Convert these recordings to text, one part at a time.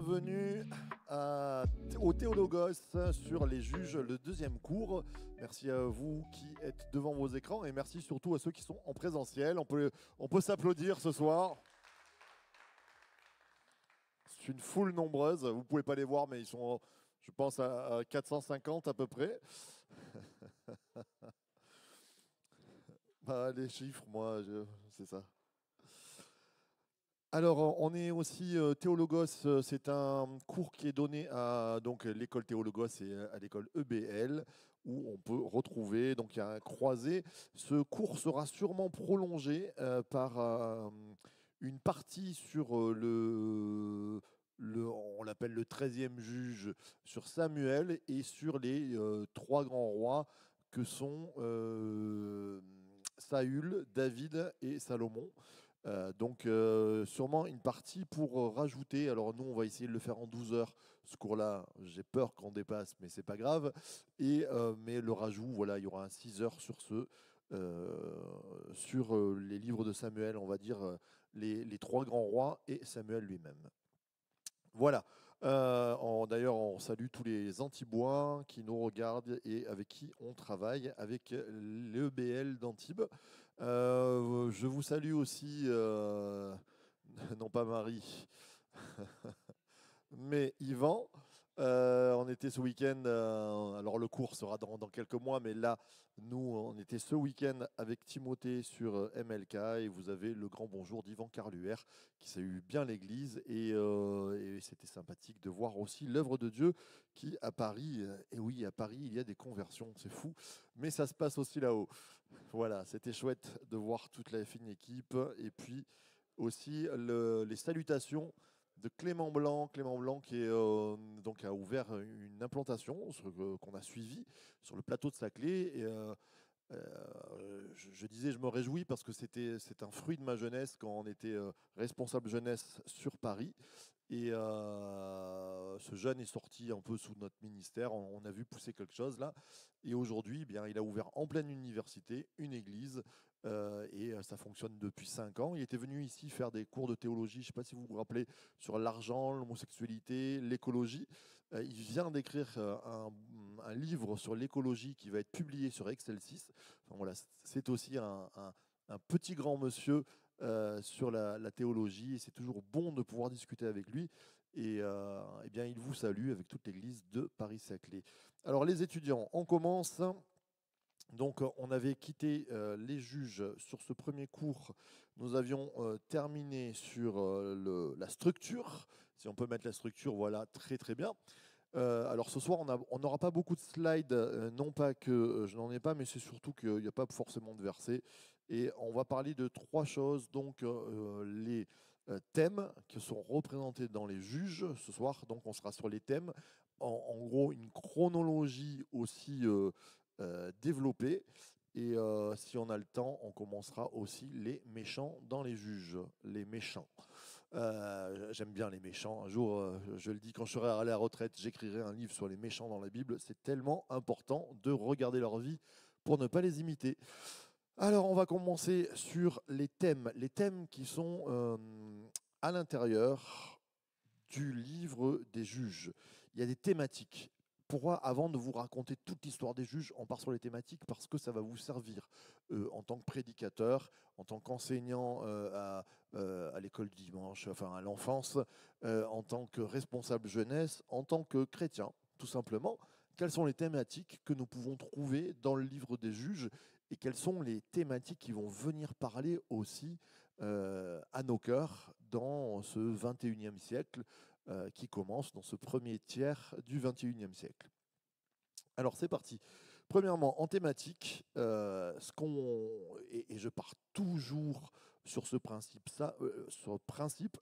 bienvenue au Théologos sur les juges, le deuxième cours. Merci à vous qui êtes devant vos écrans et merci surtout à ceux qui sont en présentiel. On peut s'applaudir ce soir. C'est une foule nombreuse, vous ne pouvez pas les voir, mais ils sont, je pense, à 450 à peu près. Les chiffres, moi, c'est ça. Alors, on est aussi Théologos, c'est un cours qui est donné à donc, l'école Théologos et à l'école EBL, où on peut retrouver, donc il y a un croisé. Ce cours sera sûrement prolongé par une partie sur on l'appelle le 13e juge, sur Samuel et sur les trois grands rois que sont Saül, David et Salomon. Sûrement une partie pour rajouter. Alors nous, on va essayer de le faire en 12 heures. Ce cours-là, j'ai peur qu'on dépasse, mais c'est pas grave. Mais le rajout, voilà, il y aura un 6 heures sur les livres de Samuel, on va dire les trois grands rois et Samuel lui-même. Voilà. D'ailleurs, on salue tous les Antibois qui nous regardent et avec qui on travaille, avec l'EBL d'Antibes. Je vous salue aussi, non pas Marie, mais Yvan. On était ce week-end, alors le cours sera dans quelques mois, mais là, nous, on était ce week-end avec Timothée sur MLK et vous avez le grand bonjour d'Yvan Carluère qui salue bien l'Église et c'était sympathique de voir aussi l'œuvre de Dieu qui, à Paris, et oui, à Paris, il y a des conversions, c'est fou, mais ça se passe aussi là-haut. Voilà, c'était chouette de voir toute la fine équipe et puis aussi les salutations de Clément Blanc. Clément Blanc qui donc a ouvert une implantation qu'on a suivie sur le plateau de Saclay. Je disais, je me réjouis parce que c'est un fruit de ma jeunesse quand on était responsable jeunesse sur Paris. Ce jeune est sorti un peu sous notre ministère. On a vu pousser quelque chose là. Et aujourd'hui, eh bien, il a ouvert en pleine université une église ça fonctionne depuis 5 ans. Il était venu ici faire des cours de théologie, je ne sais pas si vous vous rappelez, sur l'argent, l'homosexualité, l'écologie. Il vient d'écrire un livre sur l'écologie qui va être publié sur Excelsis. Enfin, voilà, c'est aussi un petit grand monsieur sur la théologie et c'est toujours bon de pouvoir discuter avec lui. Eh bien, il vous salue avec toute l'église de Paris-Saclay. Alors, les étudiants, on commence. Donc, on avait quitté les juges sur ce premier cours. Nous avions terminé sur la structure. Si on peut mettre la structure, voilà, très très bien. Alors ce soir, on n'aura pas beaucoup de slides, non pas que je n'en ai pas, mais c'est surtout qu'il n'y a pas forcément de versets. Et on va parler de 3 choses. Donc les thèmes qui sont représentés dans les juges ce soir. Donc on sera sur les thèmes. En gros, une chronologie aussi développée. Et si on a le temps, on commencera aussi les méchants dans les juges. Les méchants. J'aime bien les méchants. Un jour, je le dis, quand je serai à la retraite, j'écrirai un livre sur les méchants dans la Bible. C'est tellement important de regarder leur vie pour ne pas les imiter. Alors, on va commencer sur les thèmes qui sont à l'intérieur du livre des juges. Il y a des thématiques. Pourquoi, avant de vous raconter toute l'histoire des juges, on part sur les thématiques? Parce que ça va vous servir en tant que prédicateur, en tant qu'enseignant à l'école du dimanche, enfin à l'enfance, en tant que responsable jeunesse, en tant que chrétien, tout simplement. Quelles sont les thématiques que nous pouvons trouver dans le livre des juges et quelles sont les thématiques qui vont venir parler aussi à nos cœurs dans ce 21e siècle qui commence dans ce premier tiers du 21e siècle. Alors c'est parti. Premièrement, en thématique, et je pars toujours sur ce principe,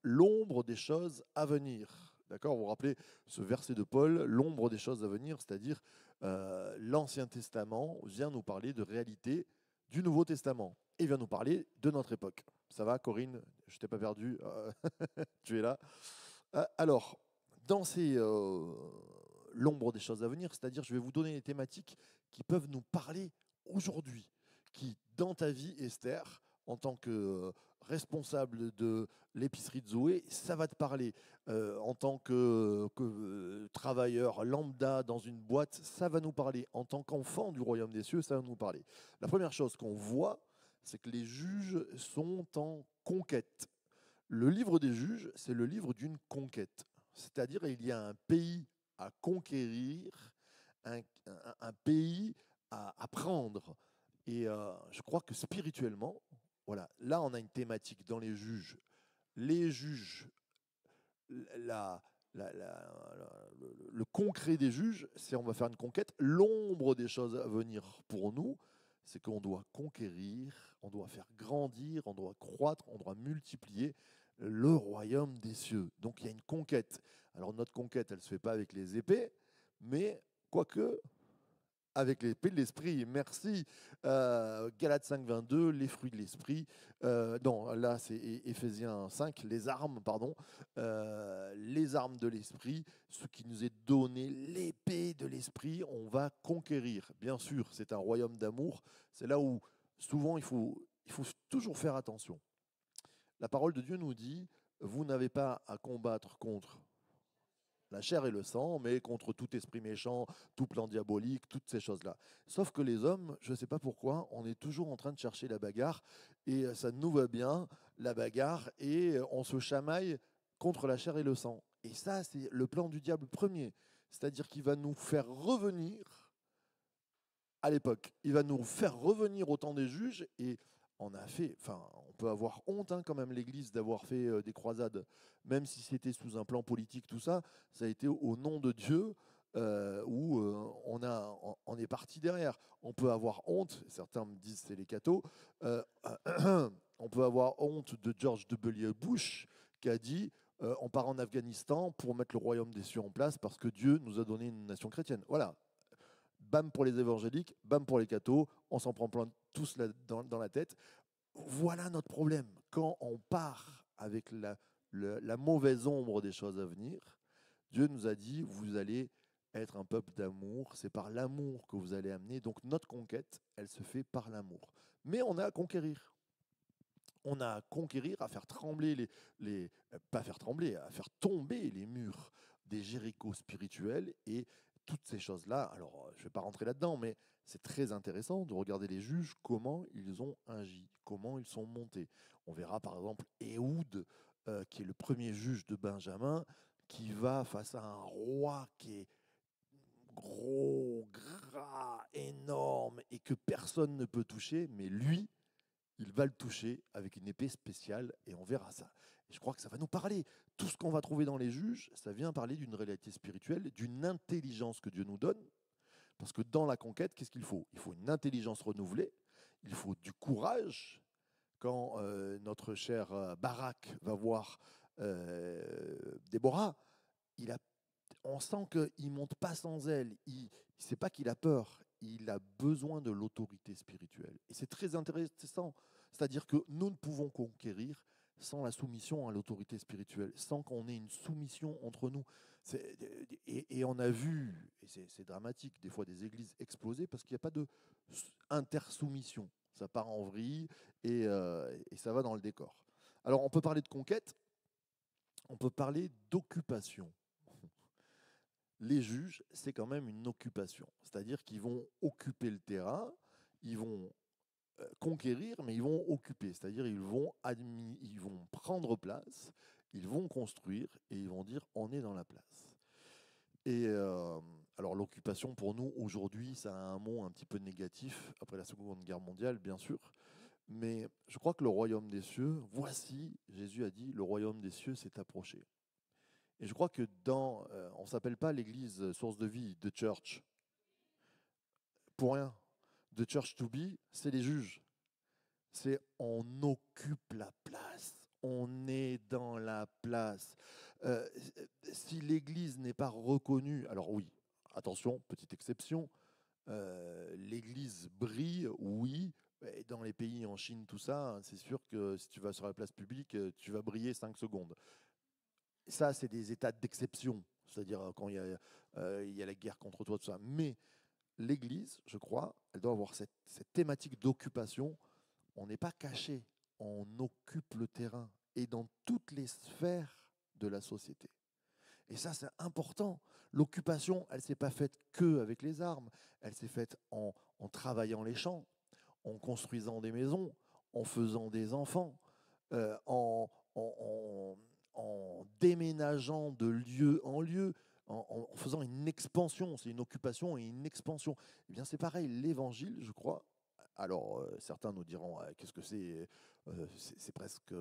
l'ombre des choses à venir. D'accord? Vous vous rappelez ce verset de Paul, l'ombre des choses à venir, c'est-à-dire l'Ancien Testament vient nous parler de réalité du Nouveau Testament et vient nous parler de notre époque. Ça va, Corinne? Je t'ai pas perdu. Tu es là. Alors, dans l'ombre des choses à venir, c'est-à-dire je vais vous donner des thématiques qui peuvent nous parler aujourd'hui, qui, dans ta vie, Esther, en tant que responsable de l'épicerie de Zoé, ça va te parler. En tant que travailleur lambda dans une boîte, ça va nous parler. En tant qu'enfant du royaume des cieux, ça va nous parler. La première chose qu'on voit, c'est que les juges sont en conquête. Le livre des juges, c'est le livre d'une conquête. C'est-à-dire il y a un pays à conquérir, un pays à prendre. Et je crois que spirituellement, voilà, là on a une thématique dans les juges. Les juges, la, le concret des juges, c'est on va faire une conquête. L'ombre des choses à venir pour nous, c'est qu'on doit conquérir, on doit faire grandir, on doit croître, on doit multiplier le royaume des cieux. Donc il y a une conquête. Alors notre conquête, elle ne se fait pas avec les épées, mais quoique avec l'épée de l'esprit. Merci. Galates 5, 22, les fruits de l'esprit. Non, là c'est Éphésiens 5, les armes, pardon. Les armes de l'esprit, ce qui nous est donné, l'épée de l'esprit, on va conquérir. Bien sûr, c'est un royaume d'amour. C'est là où souvent il faut toujours faire attention. La parole de Dieu nous dit, vous n'avez pas à combattre contre la chair et le sang, mais contre tout esprit méchant, tout plan diabolique, toutes ces choses-là. Sauf que les hommes, je ne sais pas pourquoi, on est toujours en train de chercher la bagarre, et ça nous va bien, la bagarre, et on se chamaille contre la chair et le sang. Et ça, c'est le plan du diable premier. C'est-à-dire qu'il va nous faire revenir à l'époque. Il va nous faire revenir au temps des juges, et on peut avoir honte quand même, l'Église, d'avoir fait des croisades, même si c'était sous un plan politique, tout ça, ça a été au nom de Dieu, où on est parti derrière. On peut avoir honte, certains me disent c'est les cathos, euh, on peut avoir honte de George W. Bush qui a dit on part en Afghanistan pour mettre le royaume des cieux en place parce que Dieu nous a donné une nation chrétienne. Voilà, bam pour les évangéliques, bam pour les cathos, on s'en prend plein tous dans la tête. Voilà notre problème. Quand on part avec la mauvaise ombre des choses à venir, Dieu nous a dit, vous allez être un peuple d'amour, c'est par l'amour que vous allez amener. Donc notre conquête, elle se fait par l'amour. Mais on a à conquérir. On a à conquérir, à faire trembler pas faire trembler, à faire tomber les murs des Jérichos spirituels et toutes ces choses-là. Alors, je ne vais pas rentrer là-dedans, mais c'est très intéressant de regarder les juges, comment ils ont agi, comment ils sont montés. On verra par exemple Éhoud, qui est le premier juge de Benjamin, qui va face à un roi qui est gros, gras, énorme et que personne ne peut toucher, mais lui, il va le toucher avec une épée spéciale et on verra ça. Et je crois que ça va nous parler. Tout ce qu'on va trouver dans les juges, ça vient parler d'une réalité spirituelle, d'une intelligence que Dieu nous donne. Parce que dans la conquête, qu'est-ce qu'il faut? Il faut une intelligence renouvelée, il faut du courage. Quand notre cher Barak va voir Déborah, il a, on sent qu'il ne monte pas sans elle. Il ne sait pas qu'il a peur. Il a besoin de l'autorité spirituelle. Et c'est très intéressant. C'est-à-dire que nous ne pouvons conquérir sans la soumission à l'autorité spirituelle, sans qu'on ait une soumission entre nous. Et on a vu, et c'est dramatique, des fois des églises exploser parce qu'il n'y a pas de intersoumission. Ça part en vrille et ça va dans le décor. Alors on peut parler de conquête, on peut parler d'occupation. Les juges, c'est quand même une occupation. C'est-à-dire qu'ils vont occuper le terrain, ils vont conquérir, mais ils vont occuper. C'est-à-dire ils vont prendre place, ils vont construire et ils vont dire on est dans la place. Et alors l'occupation pour nous aujourd'hui, ça a un mot un petit peu négatif après la Seconde Guerre mondiale, bien sûr. Mais je crois que le royaume des cieux, voici, Jésus a dit, le royaume des cieux s'est approché. Et je crois que on ne s'appelle pas l'église source de vie, de church, pour rien. De church to be, c'est les juges. C'est on occupe la place. On est dans la place. Si l'église n'est pas reconnue, alors oui, attention, petite exception, l'église brille, oui. Et dans les pays en Chine, tout ça, c'est sûr que si tu vas sur la place publique, tu vas briller 5 secondes. Ça, c'est des états d'exception, c'est-à-dire quand il y a la guerre contre toi, tout ça. Mais l'Église, je crois, elle doit avoir cette thématique d'occupation. On n'est pas caché, on occupe le terrain et dans toutes les sphères de la société. Et ça, c'est important. L'occupation, elle ne s'est pas faite que avec les armes, elle s'est faite en travaillant les champs, en construisant des maisons, en faisant des enfants, en déménageant de lieu en lieu, en faisant une expansion. C'est une occupation et une expansion. Eh bien, c'est pareil, l'évangile, je crois. Alors, certains nous diront, qu'est-ce que c'est c'est presque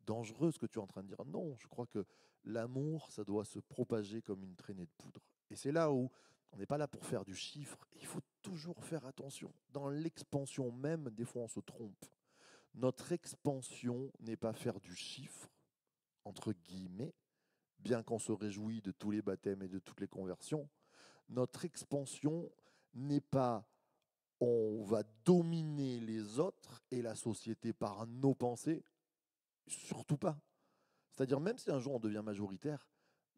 dangereux ce que tu es en train de dire. Non, je crois que l'amour, ça doit se propager comme une traînée de poudre. Et c'est là où on n'est pas là pour faire du chiffre. Il faut toujours faire attention. Dans l'expansion même, des fois, on se trompe. Notre expansion n'est pas faire du chiffre, entre guillemets, bien qu'on se réjouit de tous les baptêmes et de toutes les conversions. Notre expansion n'est pas on va dominer les autres et la société par nos pensées, surtout pas. C'est-à-dire, même si un jour on devient majoritaire,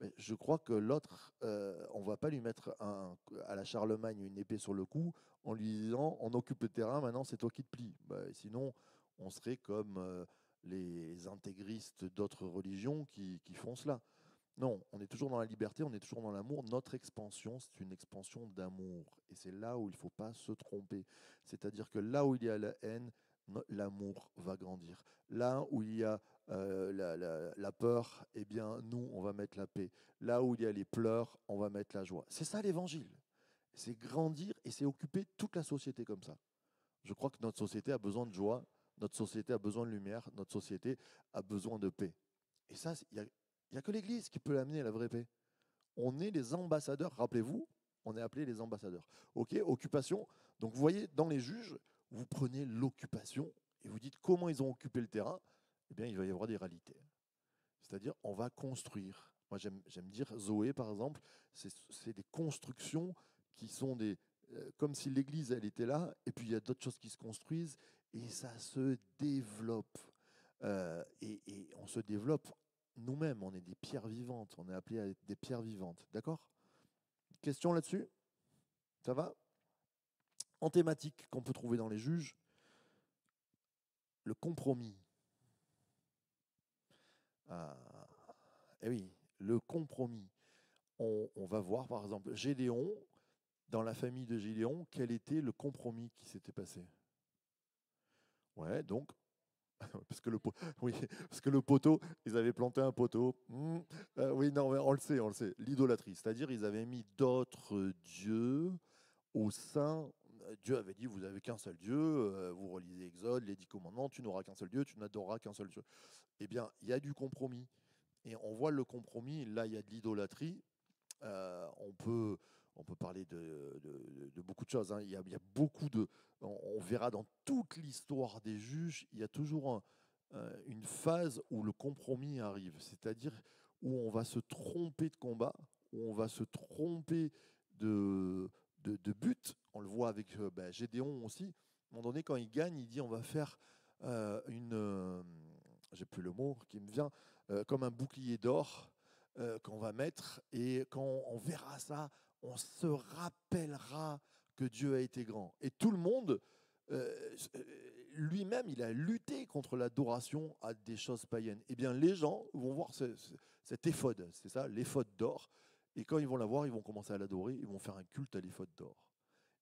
mais je crois que l'autre, on ne va pas lui mettre à la Charlemagne une épée sur le cou en lui disant on occupe le terrain, maintenant c'est toi qui te plies. Sinon, on serait comme les intégristes d'autres religions qui font cela. Non, on est toujours dans la liberté, on est toujours dans l'amour. Notre expansion, c'est une expansion d'amour. Et c'est là où il ne faut pas se tromper. C'est-à-dire que là où il y a la haine, l'amour va grandir. Là où il y a la peur, eh bien, nous, on va mettre la paix. Là où il y a les pleurs, on va mettre la joie. C'est ça l'évangile. C'est grandir et c'est occuper toute la société comme ça. Je crois que notre société a besoin de joie, notre société a besoin de lumière, notre société a besoin de paix. Et ça, il n'y a que l'Église qui peut l'amener à la vraie paix. On est les ambassadeurs, rappelez-vous, on est appelés les ambassadeurs. Ok, occupation. Donc vous voyez, dans les juges, vous prenez l'occupation et vous dites comment ils ont occupé le terrain. Eh bien, il va y avoir des réalités. C'est-à-dire, on va construire. Moi, j'aime dire, Zoé, par exemple, c'est des constructions qui sont comme si l'Église, elle était là, et puis il y a d'autres choses qui se construisent, et ça se développe. Et on se développe nous-mêmes, on est des pierres vivantes, on est appelés à être des pierres vivantes. D'accord? Question là-dessus? Ça va? En thématique qu'on peut trouver dans les juges, le compromis. Ah, eh oui, le compromis. On va voir par exemple Gédéon, dans la famille de Gédéon, quel était le compromis qui s'était passé? Ouais, donc, oui, parce que le poteau, ils avaient planté un poteau. Oui, non, mais on le sait, on le sait. L'idolâtrie, c'est-à-dire ils avaient mis d'autres dieux au sein. Dieu avait dit, vous n'avez qu'un seul Dieu, vous relisez Exode, les 10 commandements, tu n'auras qu'un seul Dieu, tu n'adoreras qu'un seul Dieu. Eh bien, il y a du compromis. Et on voit le compromis, là, il y a de l'idolâtrie. On peut parler de beaucoup de choses. Hein. Il y a beaucoup de. On verra dans toute l'histoire des juges, il y a toujours une phase où le compromis arrive, c'est-à-dire où on va se tromper de combat, où on va se tromper de but. On le voit avec Gédéon aussi. À un moment donné, quand il gagne, il dit on va faire j'ai plus le mot qui me vient, comme un bouclier d'or qu'on va mettre, et quand on verra ça, on se rappellera que Dieu a été grand. Et tout le monde, lui-même, il a lutté contre l'adoration à des choses païennes. Eh bien, les gens vont voir cet éphod, c'est ça, l'éphod d'or, et quand ils vont la voir, ils vont commencer à l'adorer, ils vont faire un culte à l'éphod d'or.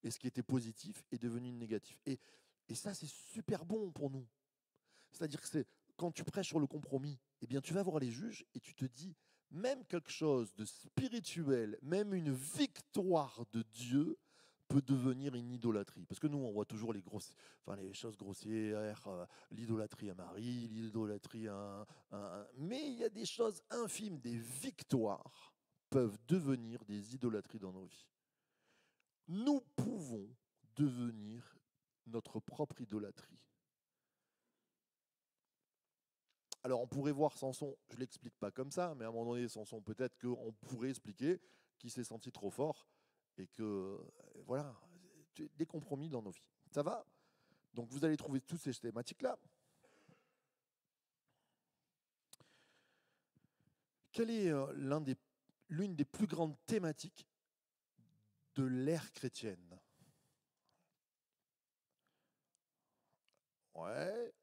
Et ce qui était positif est devenu négatif. Et ça, c'est super bon pour nous. C'est-à-dire que quand tu prêches sur le compromis, eh bien, tu vas voir les juges et tu te dis, même quelque chose de spirituel, même une victoire de Dieu peut devenir une idolâtrie. Parce que nous, on voit toujours les choses grossières, l'idolâtrie à Marie, l'idolâtrie Mais il y a des choses infimes, des victoires peuvent devenir des idolâtries dans nos vies. Nous pouvons devenir notre propre idolâtrie. Alors on pourrait voir Samson, je ne l'explique pas comme ça, mais à un moment donné, Samson, peut-être qu'on pourrait expliquer qu'il s'est senti trop fort et que, voilà, des compromis dans nos vies. Ça va? Donc vous allez trouver toutes ces thématiques-là. Quelle est l'une des plus grandes thématiques de l'ère chrétienne? Ouais.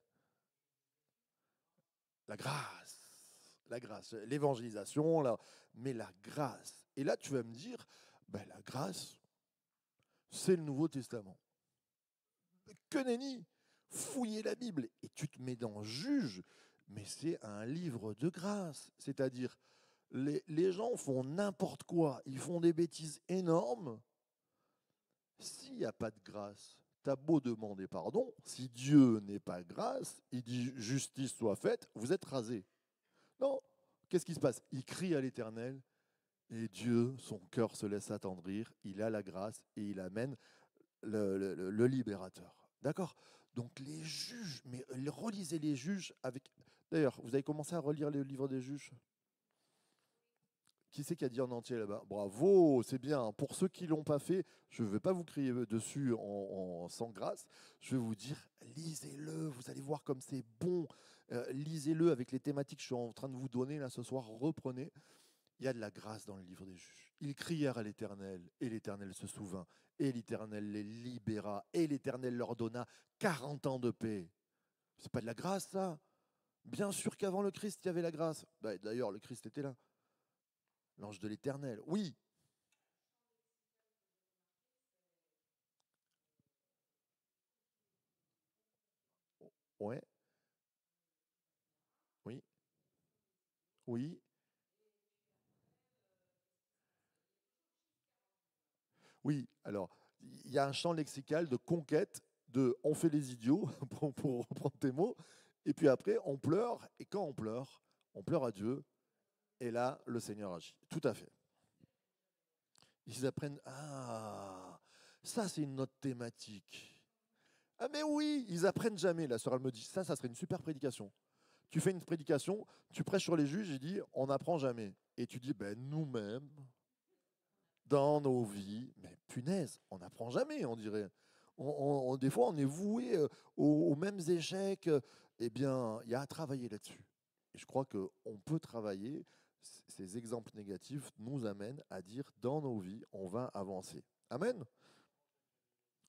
la grâce, l'évangélisation, mais la grâce. Et là, tu vas me dire, ben, la grâce, c'est le Nouveau Testament. Que nenni! Fouiller la Bible et tu te mets dans Juge, mais c'est un livre de grâce. C'est-à-dire, les gens font n'importe quoi, ils font des bêtises énormes. S'il n'y a pas de grâce, t'as beau demander pardon, si Dieu n'est pas grâce, il dit justice soit faite, vous êtes rasés. Non, qu'est-ce qui se passe? Il crie à l'Éternel et Dieu, son cœur se laisse attendrir, il a la grâce et il amène le libérateur. D'accord? Donc les juges, mais relisez les juges avec... D'ailleurs, vous avez commencé à relire le livre des juges? Qui c'est qui a dit en entier là-bas? Bravo, c'est bien. Pour ceux qui ne l'ont pas fait, je ne vais pas vous crier dessus sans grâce. Je vais vous dire, lisez-le, vous allez voir comme c'est bon. Lisez-le avec les thématiques que je suis en train de vous donner là ce soir. Reprenez. Il y a de la grâce dans le livre des juges. Ils crièrent à l'Éternel, et l'Éternel se souvint, et l'Éternel les libéra, et l'Éternel leur donna 40 ans de paix. C'est pas de la grâce, ça? Bien sûr qu'avant le Christ, il y avait la grâce. D'ailleurs, le Christ était là. L'ange de l'Éternel. Oui. Ouais. Oui. Oui. Oui. Alors, il y a un champ lexical de conquête, de on fait les idiots, pour reprendre tes mots, et puis après, on pleure, et quand on pleure à Dieu, et là, le Seigneur agit. Tout à fait. Ils apprennent. Ah, ça, c'est une autre thématique. Ah, mais oui, ils apprennent jamais. La sœur, elle me dit ça serait une super prédication. Tu fais une prédication, tu prêches sur les juges, il dit on n'apprend jamais. Et tu dis ben, nous-mêmes, dans nos vies, mais punaise, on n'apprend jamais, on dirait. Des fois, on est voué aux mêmes échecs. Eh bien, il y a à travailler là-dessus. Et je crois qu'on peut travailler. Ces exemples négatifs nous amènent à dire dans nos vies, on va avancer. Amen.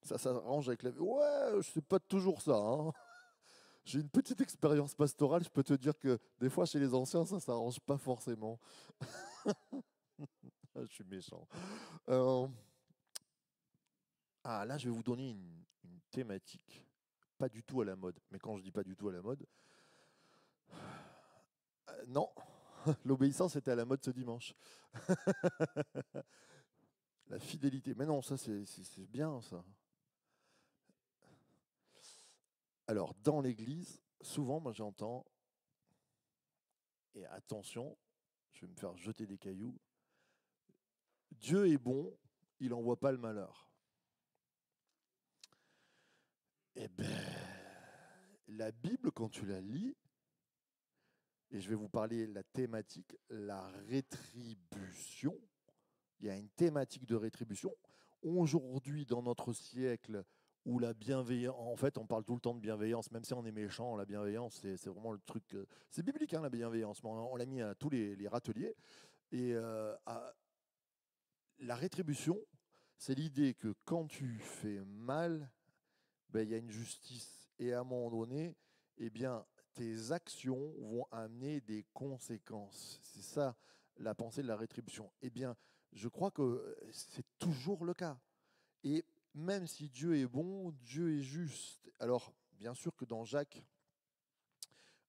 Ça s'arrange avec la vie. Ouais, je sais pas toujours ça, hein. J'ai une petite expérience pastorale, je peux te dire que des fois chez les anciens, ça s'arrange pas forcément. Je suis méchant. Euh, là, je vais vous donner une thématique pas du tout à la mode. Mais quand je dis pas du tout à la mode, non, l'obéissance était à la mode ce dimanche. La fidélité. Mais non, ça c'est bien ça. Alors, dans l'Église, souvent, moi j'entends, et attention, je vais me faire jeter des cailloux, Dieu est bon, il n'envoie pas le malheur. Eh bien, la Bible, quand tu la lis, et je vais vous parler de la thématique, la rétribution, il y a une thématique de rétribution. Aujourd'hui, dans notre siècle, où la bienveillance, en fait, on parle tout le temps de bienveillance, même si on est méchant, la bienveillance, c'est vraiment le truc, c'est biblique, hein, la bienveillance, mais on l'a mis à tous les râteliers. Et la rétribution, c'est l'idée que quand tu fais mal, ben, il y a une justice. Et à un moment donné, eh bien, tes actions vont amener des conséquences. C'est ça la pensée de la rétribution. Eh bien, je crois que c'est toujours le cas. Et même si Dieu est bon, Dieu est juste. Alors, bien sûr que dans Jacques,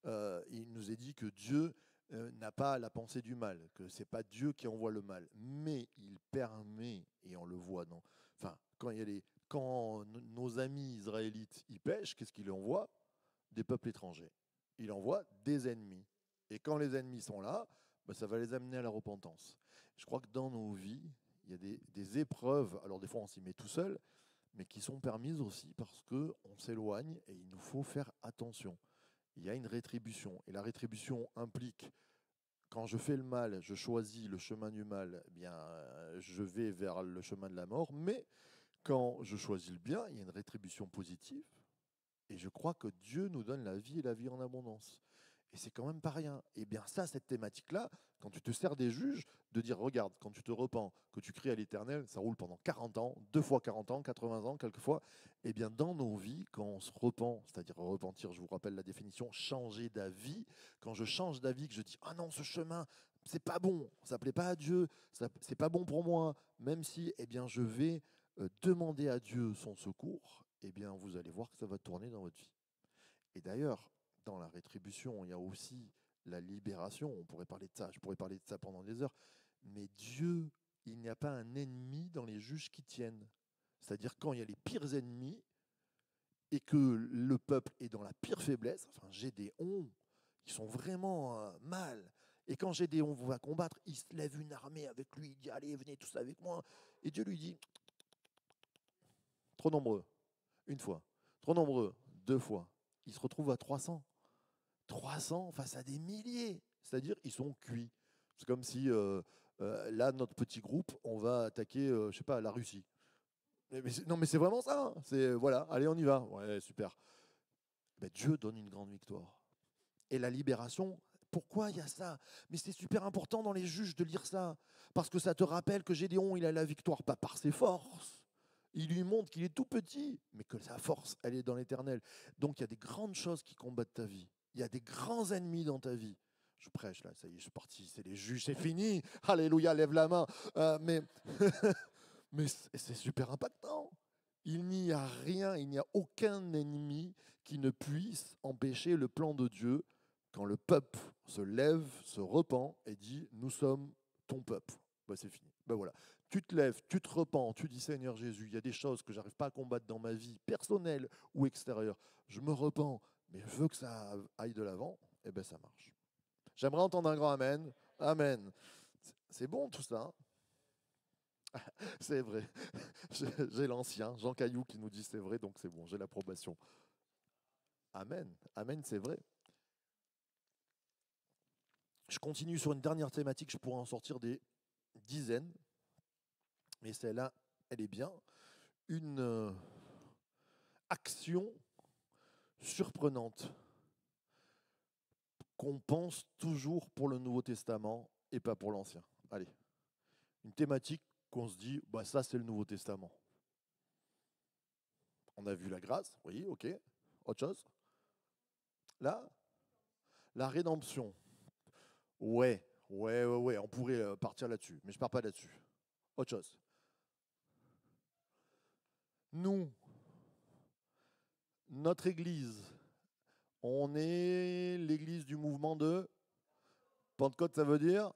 il nous est dit que Dieu n'a pas la pensée du mal, que c'est pas Dieu qui envoie le mal, mais il permet, et on le voit dans, enfin, quand nos amis israélites y pêchent, qu'est-ce qu'il envoie? Des peuples étrangers. Il envoie des ennemis. Et quand les ennemis sont là, ben, ça va les amener à la repentance. Je crois que dans nos vies, il y a des épreuves, alors des fois on s'y met tout seul, mais qui sont permises aussi parce qu'on s'éloigne et il nous faut faire attention. Il y a une rétribution. Et la rétribution implique, quand je fais le mal, je choisis le chemin du mal, eh bien, je vais vers le chemin de la mort. Mais quand je choisis le bien, il y a une rétribution positive. Et je crois que Dieu nous donne la vie et la vie en abondance. Et c'est quand même pas rien. Et bien ça, cette thématique-là, quand tu te sers des juges, de dire, regarde, quand tu te repens, que tu cries à l'Éternel, ça roule pendant 40 ans, 2 fois 40 ans, 80 ans, quelquefois. Eh bien dans nos vies, quand on se repent, c'est-à-dire repentir, je vous rappelle la définition, changer d'avis. Quand je change d'avis, que je dis « Ah non, ce chemin, c'est pas bon, ça plaît pas à Dieu, c'est pas bon pour moi », même si eh bien, je vais demander à Dieu son secours, eh bien, vous allez voir que ça va tourner dans votre vie. Et d'ailleurs, dans la rétribution, il y a aussi la libération. On pourrait parler de ça, je pourrais parler de ça pendant des heures. Mais Dieu, il n'y a pas un ennemi dans les juges qui tiennent. C'est-à-dire quand il y a les pires ennemis et que le peuple est dans la pire faiblesse, enfin Gédéon, ils sont vraiment mal. Et quand Gédéon va combattre, il se lève une armée avec lui, il dit allez, venez tous avec moi. Et Dieu lui dit trop nombreux, une fois, trop nombreux, deux fois. Il se retrouve à 300. 300 face à des milliers. C'est-à-dire ils sont cuits. C'est comme si là, notre petit groupe, on va attaquer, je sais pas, la Russie. Non, mais c'est vraiment ça. Hein. C'est voilà, allez, on y va. Ouais, super. Ben, Dieu donne une grande victoire. Et la libération, pourquoi il y a ça? Mais c'est super important dans les juges de lire ça. Parce que ça te rappelle que Gédéon, il a la victoire pas par ses forces. Il lui montre qu'il est tout petit, mais que sa force, elle est dans l'éternel. Donc il y a des grandes choses qui combattent ta vie. Il y a des grands ennemis dans ta vie. Je prêche là, ça y est, je suis parti, c'est les juges, c'est fini. Alléluia, lève la main. Mais mais c'est super impactant. Il n'y a rien, il n'y a aucun ennemi qui ne puisse empêcher le plan de Dieu quand le peuple se lève, se repent et dit « Nous sommes ton peuple ». Ben, c'est fini. Ben voilà. Tu te lèves, tu te repens, tu dis « Seigneur Jésus, il y a des choses que je n'arrive pas à combattre dans ma vie personnelle ou extérieure. Je me repens, mais je veux que ça aille de l'avant. » Et bien ça marche. J'aimerais entendre un grand Amen. Amen. C'est bon tout ça. Hein. C'est vrai. J'ai l'ancien, Jean Caillou, qui nous dit c'est vrai, donc c'est bon, j'ai l'approbation. Amen. Amen, c'est vrai. Je continue sur une dernière thématique, je pourrais en sortir des dizaines, mais celle-là, elle est bien. Une action surprenante qu'on pense toujours pour le Nouveau Testament et pas pour l'Ancien. Allez, une thématique qu'on se dit, bah ça c'est le Nouveau Testament. On a vu la grâce, oui, ok. Autre chose? Là, la rédemption. Ouais, on pourrait partir là-dessus, mais je ne pars pas là-dessus. Autre chose. Nous, notre Église, on est l'Église du mouvement de Pentecôte, ça veut dire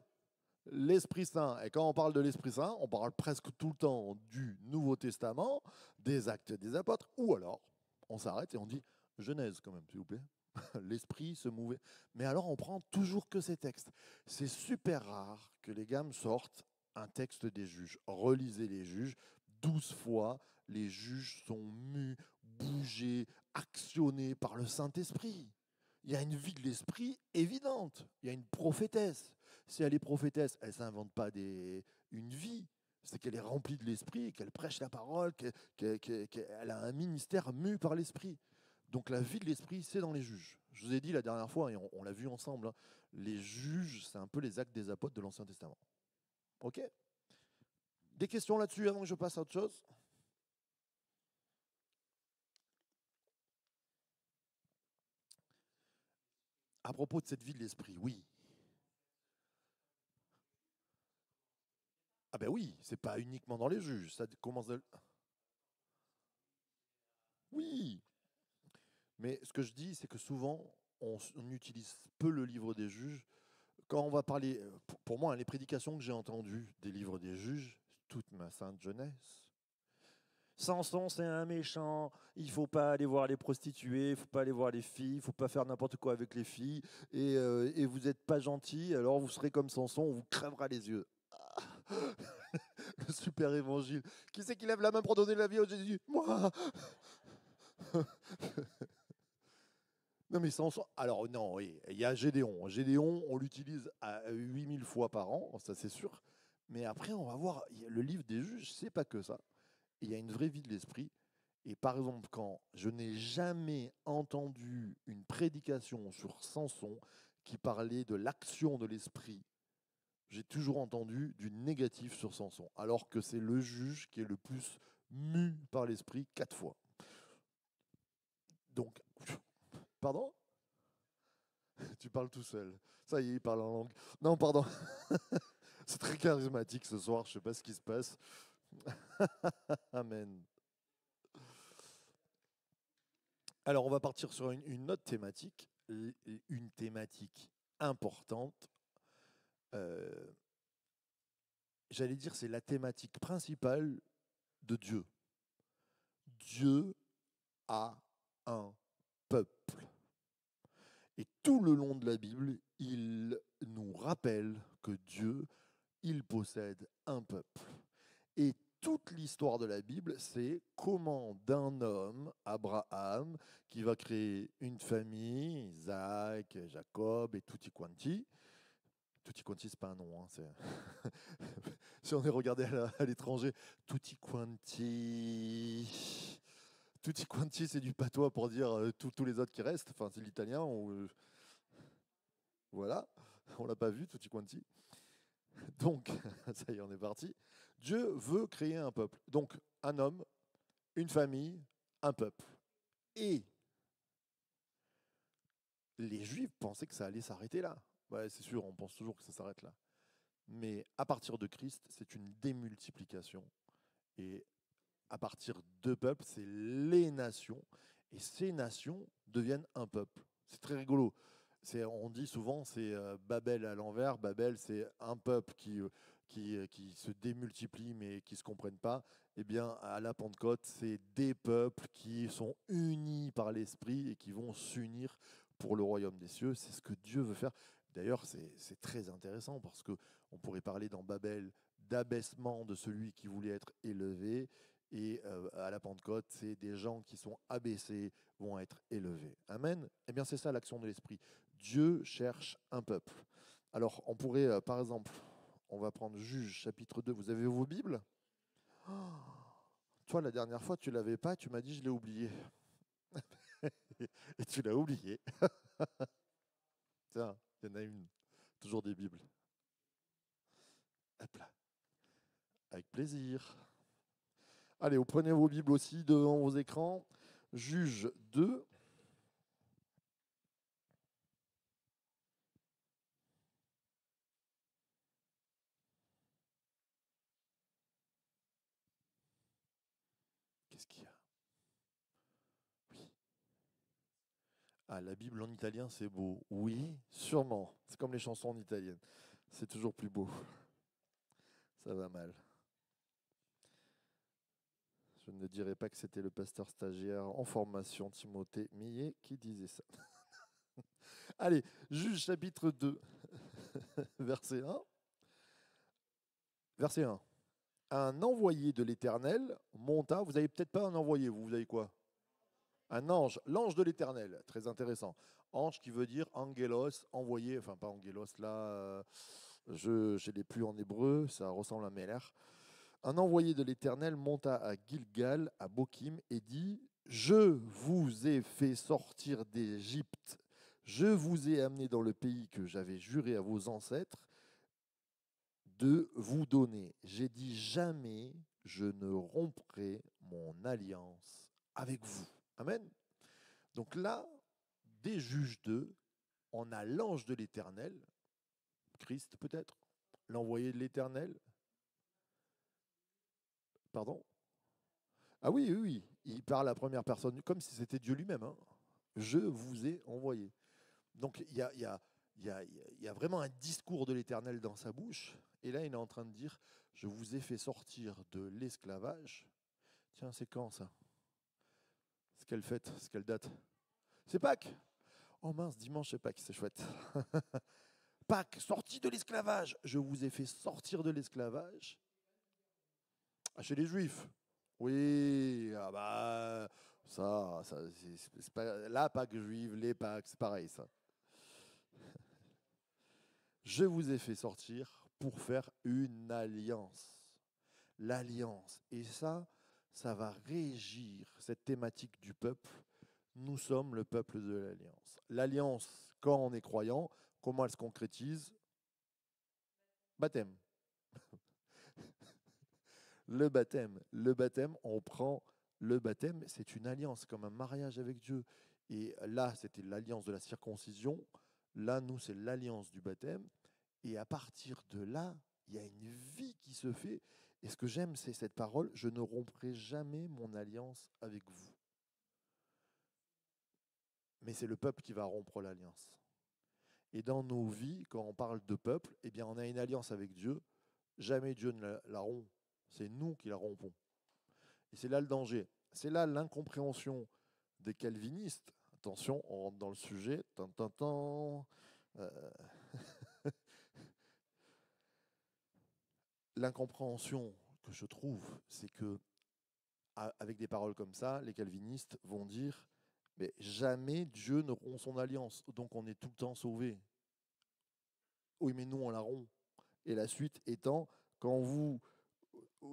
l'Esprit Saint. Et quand on parle de l'Esprit Saint, on parle presque tout le temps du Nouveau Testament, des Actes des Apôtres, ou alors on s'arrête et on dit Genèse quand même, s'il vous plaît. L'Esprit se mouvait. Mais alors on prend toujours que ces textes. C'est super rare que les gammes sortent un texte des juges. Relisez les juges 12 fois. Les juges sont mus, bougés, actionnés par le Saint-Esprit. Il y a une vie de l'esprit évidente. Il y a une prophétesse. Si elle est prophétesse, elle ne s'invente pas une vie. C'est qu'elle est remplie de l'esprit, qu'elle prêche la parole, qu'elle a un ministère mu par l'esprit. Donc la vie de l'esprit, c'est dans les juges. Je vous ai dit la dernière fois, et on l'a vu ensemble, hein, les juges, c'est un peu les actes des apôtres de l'Ancien Testament. Ok? Des questions là-dessus avant que je passe à autre chose? À propos de cette vie de l'esprit, oui. Ah ben oui, c'est pas uniquement dans les juges, ça commence. Oui, mais ce que je dis, c'est que souvent, on utilise peu le livre des juges. Quand on va parler, pour moi, les prédications que j'ai entendues des livres des juges, toute ma sainte jeunesse. Samson, c'est un méchant, il ne faut pas aller voir les prostituées, il ne faut pas aller voir les filles, il ne faut pas faire n'importe quoi avec les filles, et vous n'êtes pas gentil, alors vous serez comme Samson, on vous crèvera les yeux. Ah, le super évangile. Qui c'est qui lève la main pour donner la vie à Jésus? Moi. Non, mais Samson. Alors, non, oui, il y a Gédéon. Gédéon, on l'utilise à 8000 fois par an, ça c'est sûr. Mais après, on va voir, le livre des juges, c'est pas que ça. Il y a une vraie vie de l'esprit. Et par exemple, quand je n'ai jamais entendu une prédication sur Samson qui parlait de l'action de l'esprit, j'ai toujours entendu du négatif sur Samson, alors que c'est le juge qui est le plus mu par l'esprit 4 fois. Donc, pardon? Tu parles tout seul. Ça y est, il parle en langue. Non, pardon. C'est très charismatique ce soir, je ne sais pas ce qui se passe. Amen. Alors, on va partir sur une autre thématique, une thématique importante. Euh, J'allais dire, c'est la thématique principale de Dieu. Dieu a un peuple. Et tout le long de la Bible, il nous rappelle que Dieu, il possède un peuple. Et toute l'histoire de la Bible, c'est comment d'un homme, Abraham, qui va créer une famille, Isaac, Jacob et tutti quanti. Tutti quanti, c'est pas un nom. Hein, si on est regardé à l'étranger, tutti quanti. Tutti quanti, c'est du patois pour dire tous les autres qui restent. Enfin, c'est l'italien. Voilà, on l'a pas vu, tutti quanti. Donc, ça y est, on est parti. Dieu veut créer un peuple. Donc, un homme, une famille, un peuple. Et les Juifs pensaient que ça allait s'arrêter là. Ouais, c'est sûr, on pense toujours que ça s'arrête là. Mais à partir de Christ, c'est une démultiplication. Et à partir de peuples, c'est les nations. Et ces nations deviennent un peuple. C'est très rigolo. On dit souvent, c'est Babel à l'envers. Babel, c'est un peuple qui se démultiplie mais qui ne se comprennent pas. Eh bien, à la Pentecôte, c'est des peuples qui sont unis par l'Esprit et qui vont s'unir pour le royaume des cieux. C'est ce que Dieu veut faire. D'ailleurs, c'est très intéressant parce qu'on pourrait parler dans Babel d'abaissement de celui qui voulait être élevé. Et à la Pentecôte, c'est des gens qui sont abaissés vont être élevés. Amen. Eh bien, c'est ça l'action de l'Esprit. Dieu cherche un peuple. Alors, on pourrait, par exemple, on va prendre Juge chapitre 2. Vous avez vos Bibles? Oh, toi, la dernière fois, tu l'avais pas, tu m'as dit je l'ai oublié. Et tu l'as oublié. Tiens, il y en a une. Toujours des Bibles. Hop là. Avec plaisir. Allez, vous prenez vos Bibles aussi devant vos écrans. Juge 2. Qu'est-ce qu'il y a? Oui. Ah, la Bible en italien, c'est beau. Oui, sûrement. C'est comme les chansons en italienne. C'est toujours plus beau. Ça va mal. Je ne dirais pas que c'était le pasteur stagiaire en formation Timothée Millet qui disait ça. Allez, Juge chapitre 2, verset 1. Verset 1. Un envoyé de l'Éternel monta. Vous n'avez peut-être pas un envoyé, vous avez quoi? Un ange, l'ange de l'Éternel. Très intéressant. Ange qui veut dire angelos, envoyé. Enfin, pas angelos, là, je ne l'ai plus en hébreu, ça ressemble à Meler. Un envoyé de l'Éternel monta à Gilgal, à Bokim, et dit: Je vous ai fait sortir d'Égypte, je vous ai amené dans le pays que j'avais juré à vos ancêtres de vous donner. J'ai dit: jamais je ne romprai mon alliance avec vous. Amen. Donc là, des Juges 2, on a l'ange de l'Éternel, Christ peut-être, l'envoyé de l'Éternel. Pardon? Ah oui, oui, oui. Il parle à la première personne, comme si c'était Dieu lui-même. Hein. Je vous ai envoyé. Donc il y a vraiment un discours de l'Éternel dans sa bouche. Et là, il est en train de dire, je vous ai fait sortir de l'esclavage. Tiens, c'est quand ça? C'est quelle fête? C'est quelle date? C'est Pâques. Oh mince, dimanche, c'est Pâques, c'est chouette. Pâques, sorti de l'esclavage. Je vous ai fait sortir de l'esclavage. Ah, chez les Juifs. Oui, ah bah, ça c'est pas, la Pâque juive, les Pâques, c'est pareil, ça. Je vous ai fait sortir pour faire une alliance. L'alliance. Et ça va régir cette thématique du peuple. Nous sommes le peuple de l'alliance. L'alliance, quand on est croyant, comment elle se concrétise? Baptême. Le baptême. Le baptême, on prend Le baptême, c'est une alliance, comme un mariage avec Dieu. Et là, c'était l'alliance de la circoncision. Là, nous, c'est l'alliance du baptême. Et à partir de là, il y a une vie qui se fait. Et ce que j'aime, c'est cette parole, je ne romprai jamais mon alliance avec vous. Mais c'est le peuple qui va rompre l'alliance. Et dans nos vies, quand on parle de peuple, eh bien, on a une alliance avec Dieu. Jamais Dieu ne la rompt. C'est nous qui la rompons. Et c'est là le danger. C'est là l'incompréhension des calvinistes. Attention, on rentre dans le sujet. Euh, L'incompréhension que je trouve, c'est que avec des paroles comme ça, les calvinistes vont dire mais jamais Dieu ne rompt son alliance, donc on est tout le temps sauvé. Oui, mais nous on la rompt. Et la suite étant, quand vous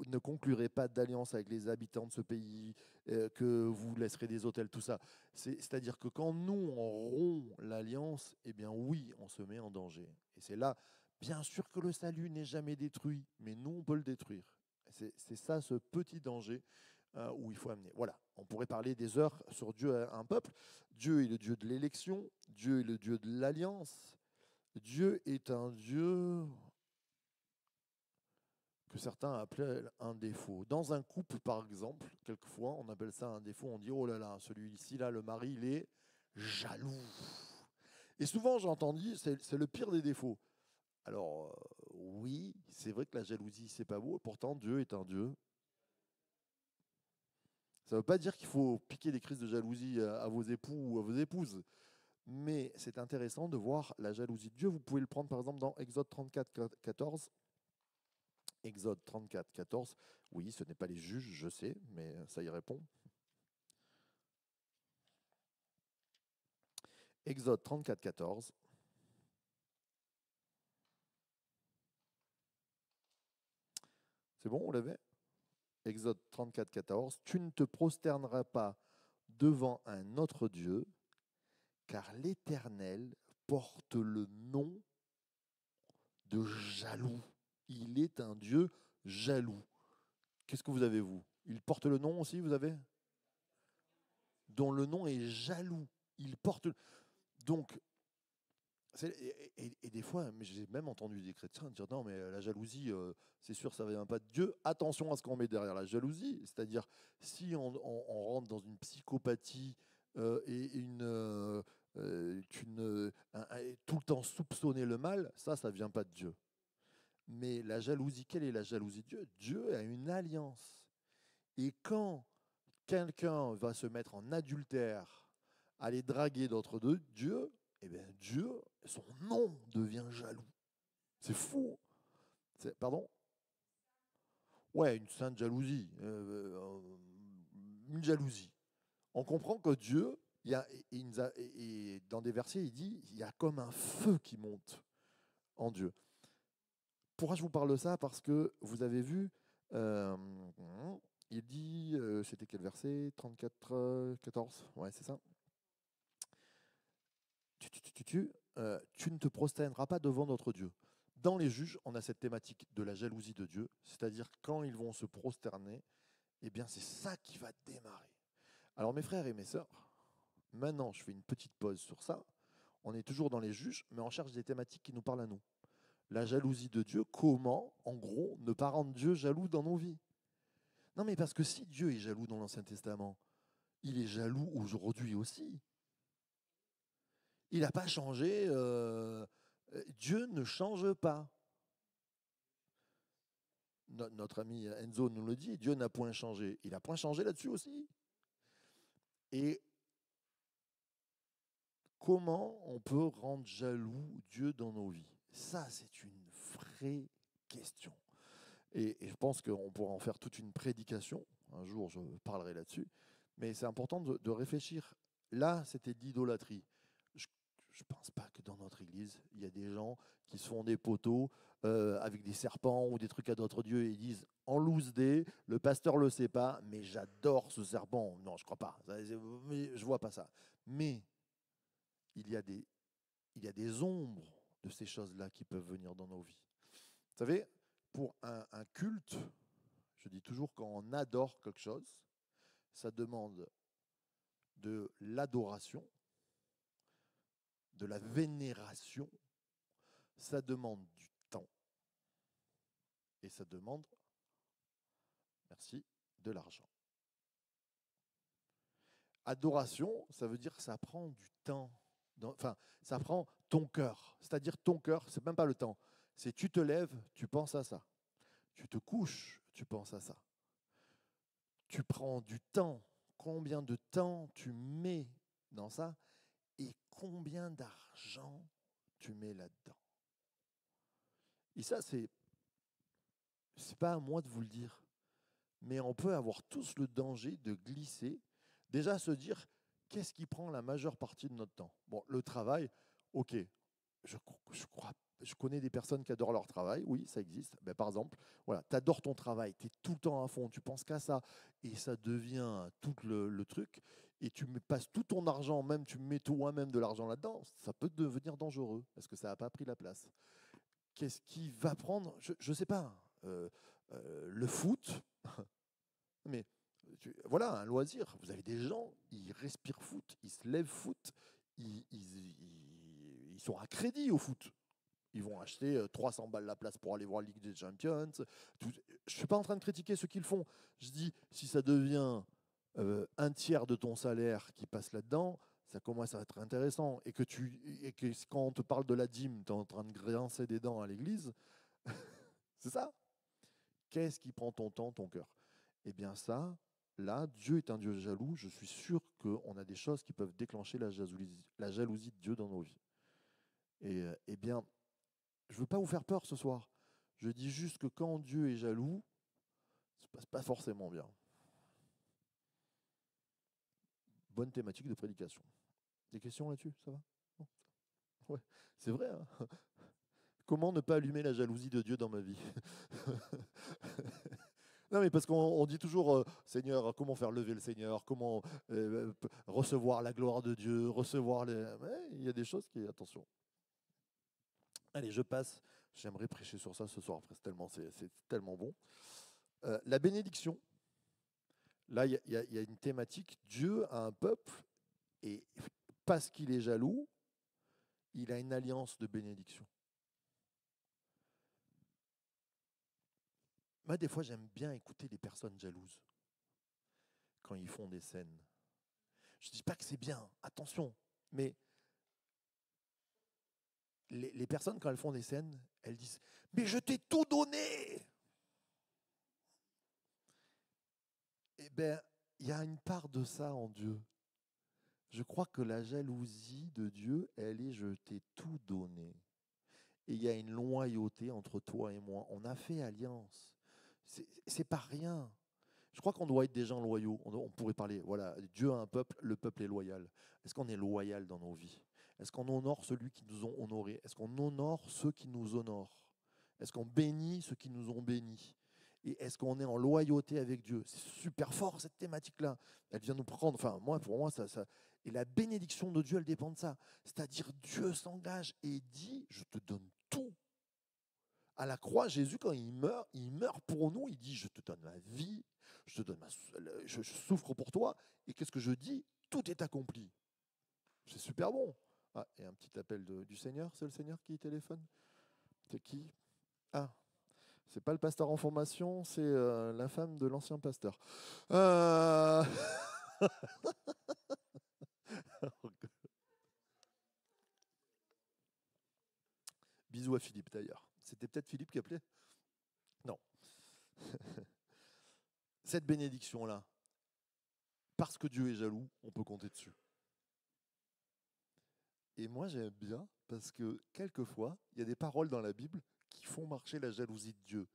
ne conclurez pas d'alliance avec les habitants de ce pays, que vous laisserez des hôtels, tout ça. C'est-à-dire que quand nous, on rompt l'alliance, eh bien oui, on se met en danger. Et c'est là, bien sûr que le salut n'est jamais détruit, mais nous, on peut le détruire. C'est ça, ce petit danger où il faut amener. Voilà, on pourrait parler des heures sur Dieu à un peuple. Dieu est le Dieu de l'élection, Dieu est le Dieu de l'alliance. Dieu est un Dieu que certains appelaient un défaut. Dans un couple, par exemple, quelquefois, on appelle ça un défaut, on dit, oh là là, celui-ci, là, le mari, il est jaloux. Et souvent, j'ai entendu, c'est le pire des défauts. Alors, oui, c'est vrai que la jalousie, c'est pas beau, pourtant, Dieu est un Dieu. Ça ne veut pas dire qu'il faut piquer des crises de jalousie à vos époux ou à vos épouses, mais c'est intéressant de voir la jalousie de Dieu. Vous pouvez le prendre, par exemple, dans Exode 34, 14. Exode 34, 14. Oui, ce n'est pas les juges, je sais, mais ça y répond. Exode 34, 14. C'est bon, on l'avait? Exode 34, 14. Tu ne te prosterneras pas devant un autre Dieu, car l'Éternel porte le nom de jaloux. Il est un Dieu jaloux. Qu'est-ce que vous avez, vous? Il porte le nom aussi, vous avez? Dont le nom est jaloux. Il porte. Donc, et des fois, j'ai même entendu des chrétiens dire non, mais la jalousie, c'est sûr, ça ne vient pas de Dieu. Attention à ce qu'on met derrière la jalousie. C'est-à-dire, si on rentre dans une psychopathie et tout le temps soupçonner le mal, ça ne vient pas de Dieu. Mais la jalousie, quelle est la jalousie de Dieu? Dieu a une alliance. Et quand quelqu'un va se mettre en adultère, aller draguer d'autres dieux, eh bien Dieu, son nom devient jaloux. C'est fou. Pardon? Ouais, une sainte jalousie. Une jalousie. On comprend que Dieu, et dans des versets, il dit, il y a comme un feu qui monte en Dieu. Pourquoi je vous parle de ça? Parce que vous avez vu, euh, il dit, c'était quel verset? 34, 14? Ouais, c'est ça. Tu ne te prosterneras pas devant notre Dieu. Dans les juges, on a cette thématique de la jalousie de Dieu, c'est-à-dire quand ils vont se prosterner, eh bien c'est ça qui va démarrer. Alors mes frères et mes sœurs, maintenant je fais une petite pause sur ça. On est toujours dans les juges, mais on cherche des thématiques qui nous parlent à nous. La jalousie de Dieu, comment, en gros, ne pas rendre Dieu jaloux dans nos vies? Non mais parce que si Dieu est jaloux dans l'Ancien Testament, il est jaloux aujourd'hui aussi. Il n'a pas changé. Dieu ne change pas. Notre ami Enzo nous le dit, Dieu n'a point changé. Il n'a point changé là-dessus aussi. Et comment on peut rendre jaloux Dieu dans nos vies? Ça, c'est une vraie question. Et je pense qu'on pourra en faire toute une prédication. Un jour, je parlerai là-dessus. Mais c'est important de réfléchir. Là, c'était de l'idolâtrie. Je ne pense pas que dans notre église, il y a des gens qui se font des poteaux avec des serpents ou des trucs à d'autres dieux et ils disent en loose day, le pasteur ne le sait pas, mais j'adore ce serpent. Non, je ne crois pas. Je ne vois pas ça. Mais il y a des ombres de ces choses-là qui peuvent venir dans nos vies. Vous savez, pour un culte, je dis toujours quand on adore quelque chose, ça demande de l'adoration, de la vénération, ça demande du temps et ça demande, merci, de l'argent. Adoration, ça veut dire que ça prend du temps. Enfin, ça prend ton cœur. C'est-à-dire ton cœur, c'est même pas le temps. C'est tu te lèves, tu penses à ça. Tu te couches, tu penses à ça. Tu prends du temps. Combien de temps tu mets dans ça et combien d'argent tu mets là-dedans. Et ça, c'est pas à moi de vous le dire, mais on peut avoir tous le danger de glisser, déjà se dire qu'est-ce qui prend la majeure partie de notre temps. Bon, le travail, ok, je connais des personnes qui adorent leur travail, oui, ça existe. Ben, par exemple, voilà, tu adores ton travail, tu es tout le temps à fond, tu penses qu'à ça, et ça devient tout le truc, et tu passes tout ton argent, même tu mets toi-même de l'argent là-dedans, ça peut devenir dangereux, parce que ça n'a pas pris la place. Qu'est-ce qui va prendre? Je ne sais pas. Le foot, mais voilà, un loisir. Vous avez des gens, ils respirent foot, ils se lèvent foot, ils sont à crédit au foot. Ils vont acheter 300 balles la place pour aller voir la Ligue des Champions. Je ne suis pas en train de critiquer ceux qui le font. Je dis, si ça devient un tiers de ton salaire qui passe là-dedans, ça commence à être intéressant. Et que quand on te parle de la dîme, tu es en train de grincer des dents à l'église, c'est ça. Qu'est-ce qui prend ton temps, ton cœur? Eh bien ça, là, Dieu est un Dieu jaloux. Je suis sûr qu'on a des choses qui peuvent déclencher la jalousie de Dieu dans nos vies. Et eh bien, je ne veux pas vous faire peur ce soir. Je dis juste que quand Dieu est jaloux, ça ne se passe pas forcément bien. Bonne thématique de prédication. Des questions là-dessus? Ça va? Non. Ouais, c'est vrai. Hein. Comment ne pas allumer la jalousie de Dieu dans ma vie? Non, mais parce qu'on dit toujours, Seigneur, comment faire lever le Seigneur? Comment recevoir la gloire de Dieu? Recevoir les... Ouais, il y a des choses qui... Attention. Allez, je passe. J'aimerais prêcher sur ça ce soir. Après, c'est tellement bon. La bénédiction. Là, il y a une thématique. Dieu a un peuple et parce qu'il est jaloux, il a une alliance de bénédiction. Moi, des fois, j'aime bien écouter les personnes jalouses quand ils font des scènes. Je ne dis pas que c'est bien, attention, mais les personnes, quand elles font des scènes, elles disent « Mais je t'ai tout donné !» Eh bien, il y a une part de ça en Dieu. Je crois que la jalousie de Dieu, elle est « Je t'ai tout donné ». Et il y a une loyauté entre toi et moi. On a fait alliance. C'est pas rien. Je crois qu'on doit être des gens loyaux. On pourrait parler, voilà, Dieu a un peuple, le peuple est loyal. Est-ce qu'on est loyal dans nos vies? Est-ce qu'on honore celui qui nous ont honorés? Est-ce qu'on honore ceux qui nous honorent? Est-ce qu'on bénit ceux qui nous ont bénis? Et est-ce qu'on est en loyauté avec Dieu? C'est super fort cette thématique-là. Elle vient nous prendre, enfin moi, pour moi, ça. Et la bénédiction de Dieu, elle dépend de ça. C'est-à-dire Dieu s'engage et dit, je te donne tout. À la croix, Jésus, quand il meurt pour nous, il dit, je te donne ma vie, je souffre pour toi, et qu'est-ce que je dis? Tout est accompli. C'est super bon. Ah, et un petit appel du Seigneur, c'est le Seigneur qui téléphone? C'est qui? Ah, c'est pas le pasteur en formation, c'est la femme de l'ancien pasteur. Bisous à Philippe d'ailleurs. C'était peut-être Philippe qui appelait? Non. Cette bénédiction-là, parce que Dieu est jaloux, on peut compter dessus. Et moi, j'aime bien parce que quelquefois, il y a des paroles dans la Bible qui font marcher la jalousie de Dieu.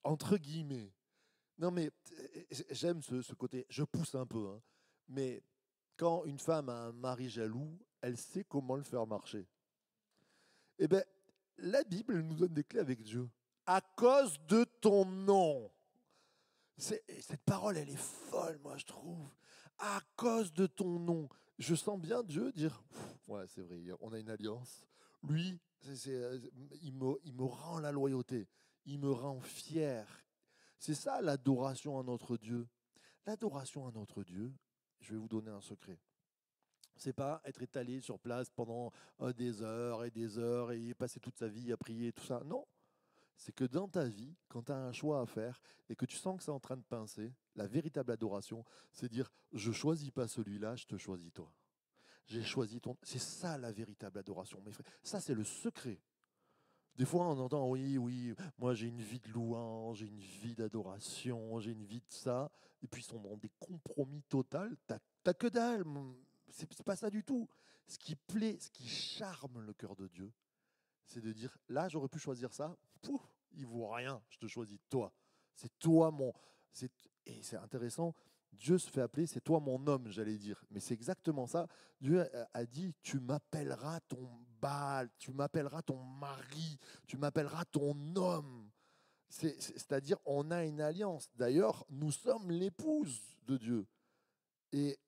Entre guillemets. Non, mais j'aime ce côté, je pousse un peu, hein, mais quand une femme a un mari jaloux, elle sait comment le faire marcher. Eh bien, la Bible nous donne des clés avec Dieu. À cause de ton nom. Cette parole, elle est folle, moi, je trouve. À cause de ton nom. Je sens bien Dieu dire, ouais, c'est vrai, on a une alliance. Lui, il me rend la loyauté. Il me rend fier. C'est ça l'adoration à notre Dieu. L'adoration à notre Dieu, je vais vous donner un secret. C'est pas être étalé sur place pendant des heures et passer toute sa vie à prier, tout ça. Non, c'est que dans ta vie, quand tu as un choix à faire et que tu sens que c'est en train de pincer, la véritable adoration, c'est dire je choisis pas celui-là, je te choisis toi. J'ai choisi ton. C'est ça la véritable adoration, mes frères. Ça, c'est le secret. Des fois, on entend oui, oui, moi j'ai une vie de louange, j'ai une vie d'adoration, j'ai une vie de ça. Et puis ils sont dans des compromis totaux. T'as que dalle. C'est pas ça du tout. Ce qui plaît, ce qui charme le cœur de Dieu, c'est de dire là, j'aurais pu choisir ça. Pouf, il vaut rien. Je te choisis toi. C'est toi mon. c'est- Et c'est intéressant. Dieu se fait appeler, c'est toi mon homme, j'allais dire. Mais c'est exactement ça. Dieu a dit, tu m'appelleras ton Baal, tu m'appelleras ton mari, tu m'appelleras ton homme. C'est-à-dire, on a une alliance. D'ailleurs, nous sommes l'épouse de Dieu. Et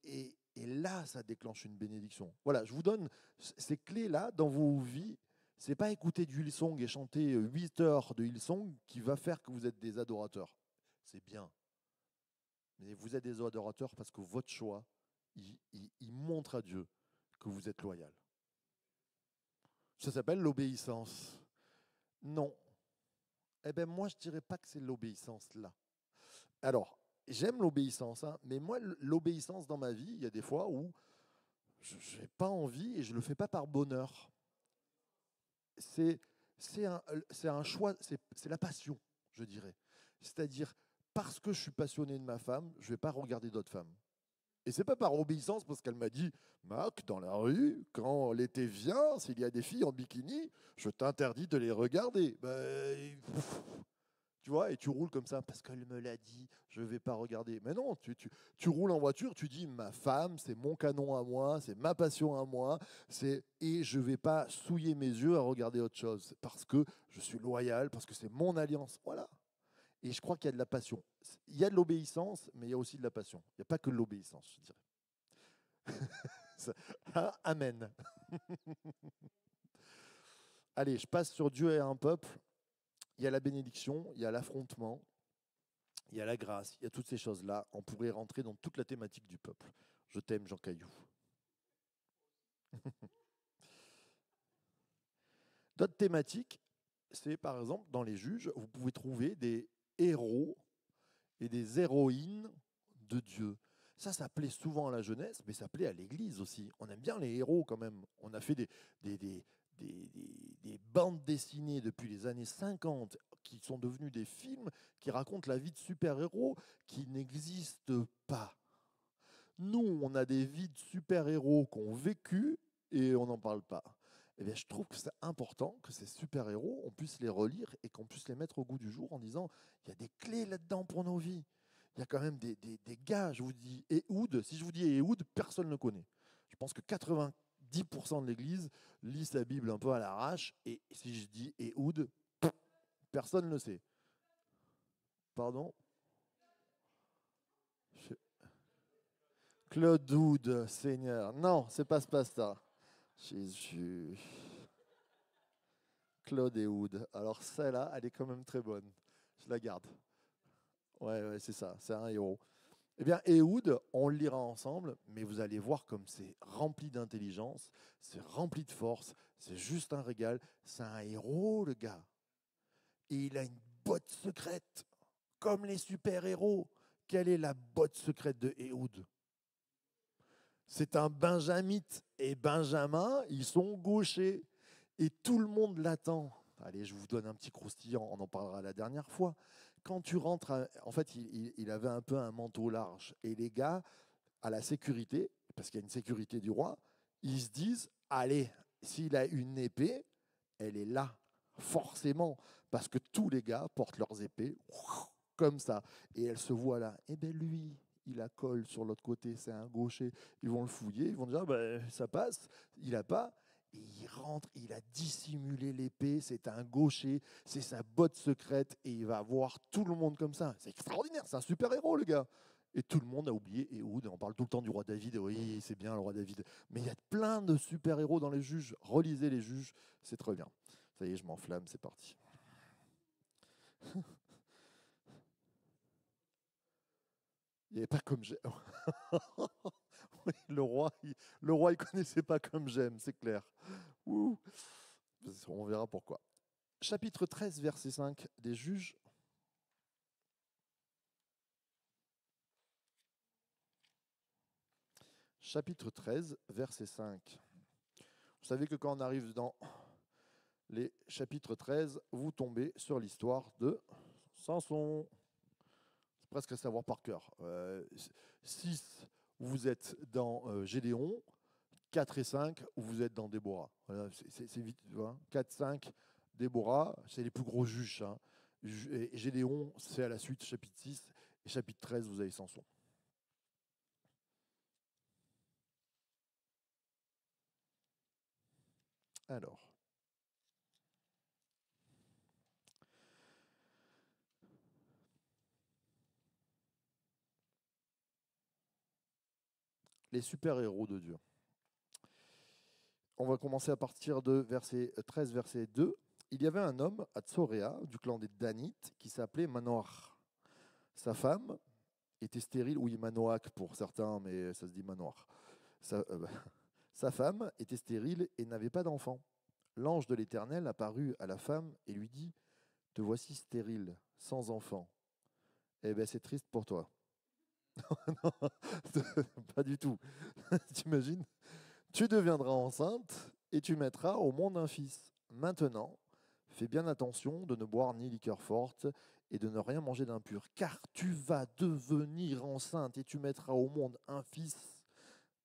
là, ça déclenche une bénédiction. Voilà, je vous donne ces clés-là dans vos vies. C'est pas écouter du Hillsong et chanter 8 heures de Hillsong qui va faire que vous êtes des adorateurs. C'est bien. Mais vous êtes des adorateurs parce que votre choix, il montre à Dieu que vous êtes loyal. Ça s'appelle l'obéissance. Non. Eh bien, moi, je ne dirais pas que c'est l'obéissance là. Alors, j'aime l'obéissance, hein, mais moi, l'obéissance dans ma vie, il y a des fois où je n'ai pas envie et je ne le fais pas par bonheur. C'est c'est un choix, c'est la passion, je dirais. C'est-à-dire, parce que je suis passionné de ma femme, je ne vais pas regarder d'autres femmes. Et c'est pas par obéissance parce qu'elle m'a dit, Marc, dans la rue, quand l'été vient, s'il y a des filles en bikini, je t'interdis de les regarder. Ben, tu vois, et tu roules comme ça parce qu'elle me l'a dit, je ne vais pas regarder. Mais non, tu roules en voiture, tu dis, ma femme, c'est mon canon à moi, c'est ma passion à moi, et je ne vais pas souiller mes yeux à regarder autre chose parce que je suis loyal, parce que c'est mon alliance. Voilà. Et je crois qu'il y a de la passion. Il y a de l'obéissance, mais il y a aussi de la passion. Il n'y a pas que de l'obéissance, je dirais. Amen. Allez, je passe sur Dieu et un peuple. Il y a la bénédiction, il y a l'affrontement, il y a la grâce, il y a toutes ces choses-là. On pourrait rentrer dans toute la thématique du peuple. Je t'aime, Jean Caillou. D'autres thématiques, c'est par exemple dans les juges, vous pouvez trouver des héros et des héroïnes de Dieu. Ça plaît souvent à la jeunesse, mais ça plaît à l'Église aussi. On aime bien les héros quand même. On a fait des bandes dessinées depuis les années 50 qui sont devenues des films qui racontent la vie de super-héros qui n'existent pas. Nous, on a des vies de super-héros qu'on vécu et on n'en parle pas. Eh bien, je trouve que c'est important que ces super-héros, on puisse les relire et qu'on puisse les mettre au goût du jour en disant il y a des clés là-dedans pour nos vies. Il y a quand même des gars, je vous dis, Ehud, si je vous dis Ehud, personne ne le connaît. Je pense que 90% de l'Église lit sa Bible un peu à l'arrache, et si je dis Ehud, personne ne le sait. Pardon? Claude Oud, Seigneur. Non, c'est pas ce pasteur. Jésus. Claude et Oud. Alors celle-là, elle est quand même très bonne. Je la garde. Ouais, ouais, c'est ça. C'est un héros. Eh bien, Ehud, on le lira ensemble, mais vous allez voir comme c'est rempli d'intelligence, c'est rempli de force, c'est juste un régal. C'est un héros, le gars. Et il a une botte secrète, comme les super-héros. Quelle est la botte secrète de Ehud? C'est un benjamite. Et Benjamin, ils sont gauchers. Et tout le monde l'attend. Allez, je vous donne un petit croustillant, on en parlera la dernière fois. Quand tu rentres, en fait, il avait un peu un manteau large. Et les gars, à la sécurité, parce qu'il y a une sécurité du roi, ils se disent, allez, s'il a une épée, elle est là, forcément, parce que tous les gars portent leurs épées comme ça. Et elle se voit là. Eh bien lui, il la colle sur l'autre côté, c'est un gaucher. Ils vont le fouiller, ils vont dire, bah, ça passe, il a pas. Et il rentre, il a dissimulé l'épée, c'est un gaucher, c'est sa botte secrète, et il va voir tout le monde comme ça. C'est extraordinaire, c'est un super-héros, le gars. Et tout le monde a oublié Ehud. On parle tout le temps du roi David. Oui, c'est bien le roi David. Mais il y a plein de super-héros dans les juges. Relisez les juges, c'est très bien. Ça y est, je m'enflamme, c'est parti. Il n'y avait pas comme j'aime. Oui, le roi, il connaissait pas comme j'aime, c'est clair. Ouh. On verra pourquoi. Chapitre 13, verset 5 des Juges. Chapitre 13, verset 5. Vous savez que quand on arrive dans les chapitres 13, vous tombez sur l'histoire de Samson. C'est presque à savoir par cœur. 6, vous êtes dans Gédéon. 4 et 5, vous êtes dans Déborah. Voilà, c'est vite. Hein. 4, 5, Déborah, c'est les plus gros juges. Hein. Et Gédéon, c'est à la suite, chapitre 6. Et chapitre 13, vous avez Samson. Alors, les super-héros de Dieu. On va commencer à partir de verset 13, verset 2. Il y avait un homme à Tsoréa, du clan des Danites, qui s'appelait Manoach. Sa femme était stérile, oui, Manoach pour certains, mais ça se dit Manoach. Sa femme était stérile et n'avait pas d'enfant. L'ange de l'Éternel apparut à la femme et lui dit, te voici stérile, sans enfant. Eh bien, c'est triste pour toi. Non, pas du tout. T'imagines? Tu deviendras enceinte et tu mettras au monde un fils. Maintenant, fais bien attention de ne boire ni liqueur forte et de ne rien manger d'impur, car tu vas devenir enceinte et tu mettras au monde un fils.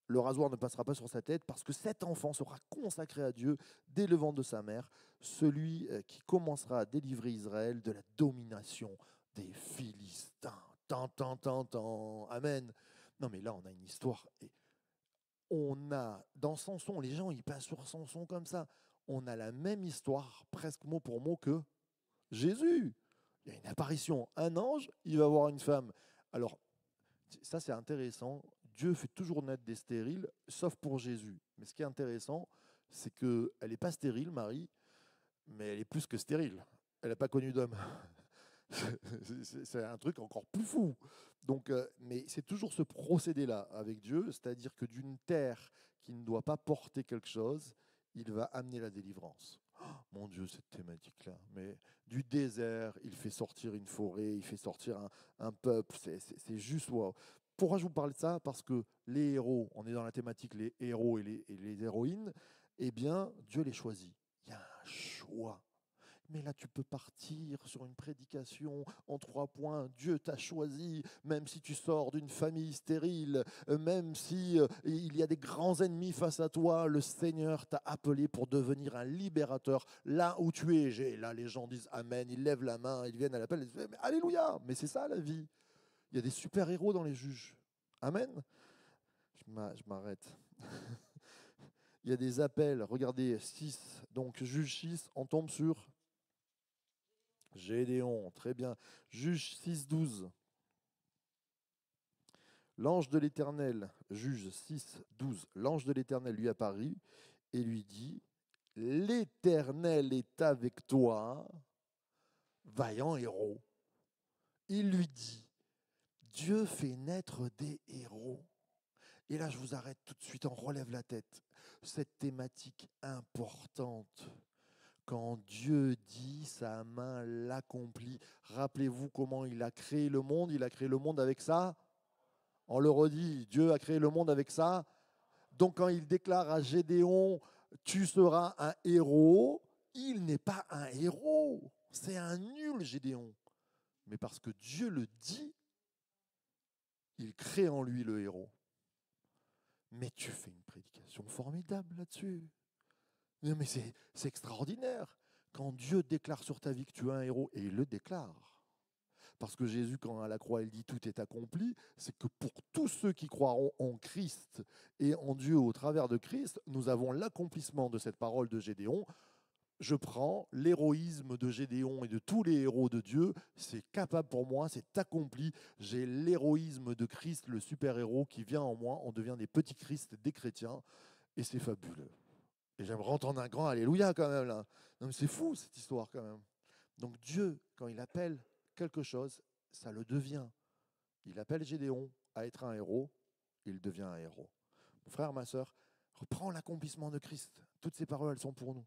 Le rasoir ne passera pas sur sa tête parce que cet enfant sera consacré à Dieu dès le ventre de sa mère, celui qui commencera à délivrer Israël de la domination des Philistins. Tant, tant, tant, tant. Amen. Non mais là on a une histoire. Et on a, dans Samson, les gens ils passent sur Samson comme ça. On a la même histoire, presque mot pour mot, que Jésus. Il y a une apparition, un ange, il va voir une femme. Alors, ça c'est intéressant. Dieu fait toujours naître des stériles, sauf pour Jésus. Mais ce qui est intéressant, c'est qu'elle n'est pas stérile, Marie, mais elle est plus que stérile. Elle n'a pas connu d'homme. C'est un truc encore plus fou. Donc, mais c'est toujours ce procédé-là avec Dieu, c'est-à-dire que d'une terre qui ne doit pas porter quelque chose, il va amener la délivrance. Oh, mon Dieu, cette thématique-là. Mais du désert, il fait sortir une forêt, il fait sortir un peuple. C'est juste wow. Pourquoi je vous parle de ça? Parce que les héros, on est dans la thématique les héros et les héroïnes, eh bien, Dieu les choisit. Il y a un choix. Mais là, tu peux partir sur une prédication en 3 points. Dieu t'a choisi, même si tu sors d'une famille stérile, même si il y a des grands ennemis face à toi, le Seigneur t'a appelé pour devenir un libérateur. Là où tu es, là les gens disent Amen, ils lèvent la main, ils viennent à l'appel, ils disent mais Alléluia, mais c'est ça la vie. Il y a des super-héros dans les juges. Amen. Je m'arrête. Il y a des appels, regardez, 6, donc juge 6, on tombe sur Gédéon, très bien. Juge 6, 12. L'ange de l'Éternel, juge 6, 12. L'ange de l'Éternel lui apparut et lui dit, l'Éternel est avec toi, vaillant héros. Il lui dit, Dieu fait naître des héros. Et là, je vous arrête tout de suite, on relève la tête. Cette thématique importante. Quand Dieu dit, sa main l'accomplit. Rappelez-vous comment il a créé le monde. Il a créé le monde avec ça. On le redit, Dieu a créé le monde avec ça. Donc quand il déclare à Gédéon, tu seras un héros, il n'est pas un héros. C'est un nul, Gédéon. Mais parce que Dieu le dit, il crée en lui le héros. Mais tu fais une prédication formidable là-dessus. Non, mais c'est extraordinaire. Quand Dieu déclare sur ta vie que tu es un héros, et il le déclare. Parce que Jésus, quand à la croix, il dit tout est accompli, c'est que pour tous ceux qui croiront en Christ et en Dieu au travers de Christ, nous avons l'accomplissement de cette parole de Gédéon. Je prends l'héroïsme de Gédéon et de tous les héros de Dieu, c'est capable pour moi, c'est accompli. J'ai l'héroïsme de Christ, le super-héros qui vient en moi, on devient des petits Christ, des chrétiens, et c'est fabuleux. Et j'aimerais entendre un grand Alléluia quand même là. Non, mais c'est fou cette histoire quand même. Donc Dieu, quand il appelle quelque chose, ça le devient. Il appelle Gédéon à être un héros, il devient un héros. Mon frère, ma sœur, reprends l'accomplissement de Christ. Toutes ces paroles, elles sont pour nous.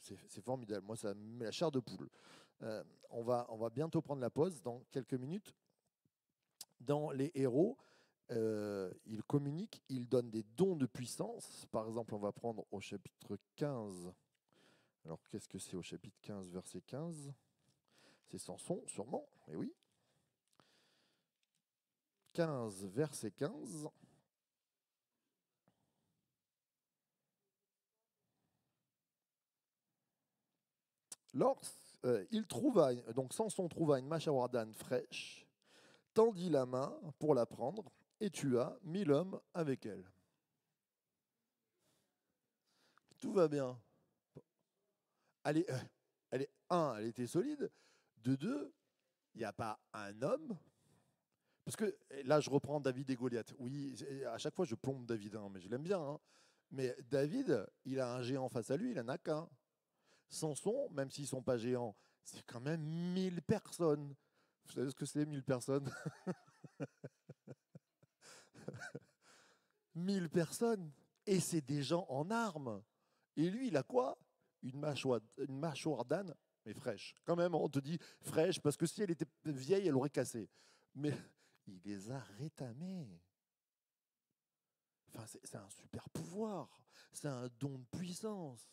C'est formidable. Moi, ça me met la chair de poule. On va bientôt prendre la pause dans quelques minutes. Dans les héros, ils communiquent, ils donnent des dons de puissance. Par exemple, on va prendre au chapitre 15. Alors, qu'est-ce que c'est au chapitre 15, verset 15? C'est Samson, sûrement. Et oui. 15, verset 15. Donc Samson trouva une mâchoire fraîche, tendit la main pour la prendre et tua 1000 hommes avec elle. Tout va bien. Elle était solide. De deux, il n'y a pas un homme. Parce que là, je reprends David et Goliath. Oui, à chaque fois, je plombe David, hein, mais je l'aime bien. Hein. Mais David, il a un géant face à lui, il n'en a qu'un. Samson, même s'ils ne sont pas géants, c'est quand même 1000 personnes. Vous savez ce que c'est, 1000 personnes? 1000 personnes. Et c'est des gens en armes. Et lui, il a quoi? Une mâchoire d'âne, mais fraîche. Quand même, on te dit fraîche, parce que si elle était vieille, elle aurait cassé. Mais il les a rétamés. Enfin, c'est un super pouvoir. C'est un don de puissance.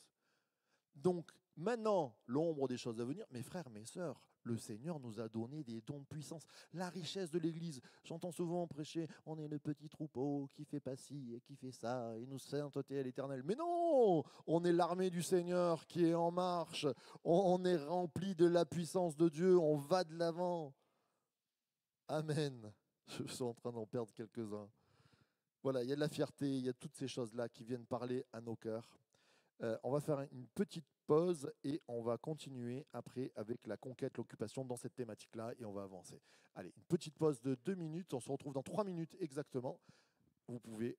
Donc, maintenant, l'ombre des choses à venir, mes frères, mes sœurs, le Seigneur nous a donné des dons de puissance. La richesse de l'Église, j'entends souvent prêcher, on est le petit troupeau qui fait pas ci et qui fait ça, et nous sainteté à l'Éternel. Mais non, on est l'armée du Seigneur qui est en marche, on est rempli de la puissance de Dieu, on va de l'avant. Amen. Je suis en train d'en perdre quelques-uns. Voilà, il y a de la fierté, il y a toutes ces choses-là qui viennent parler à nos cœurs. On va faire une petite pause et on va continuer après avec la conquête, l'occupation dans cette thématique-là et on va avancer. Allez, une petite pause de 2 minutes. On se retrouve dans 3 minutes exactement. Vous pouvez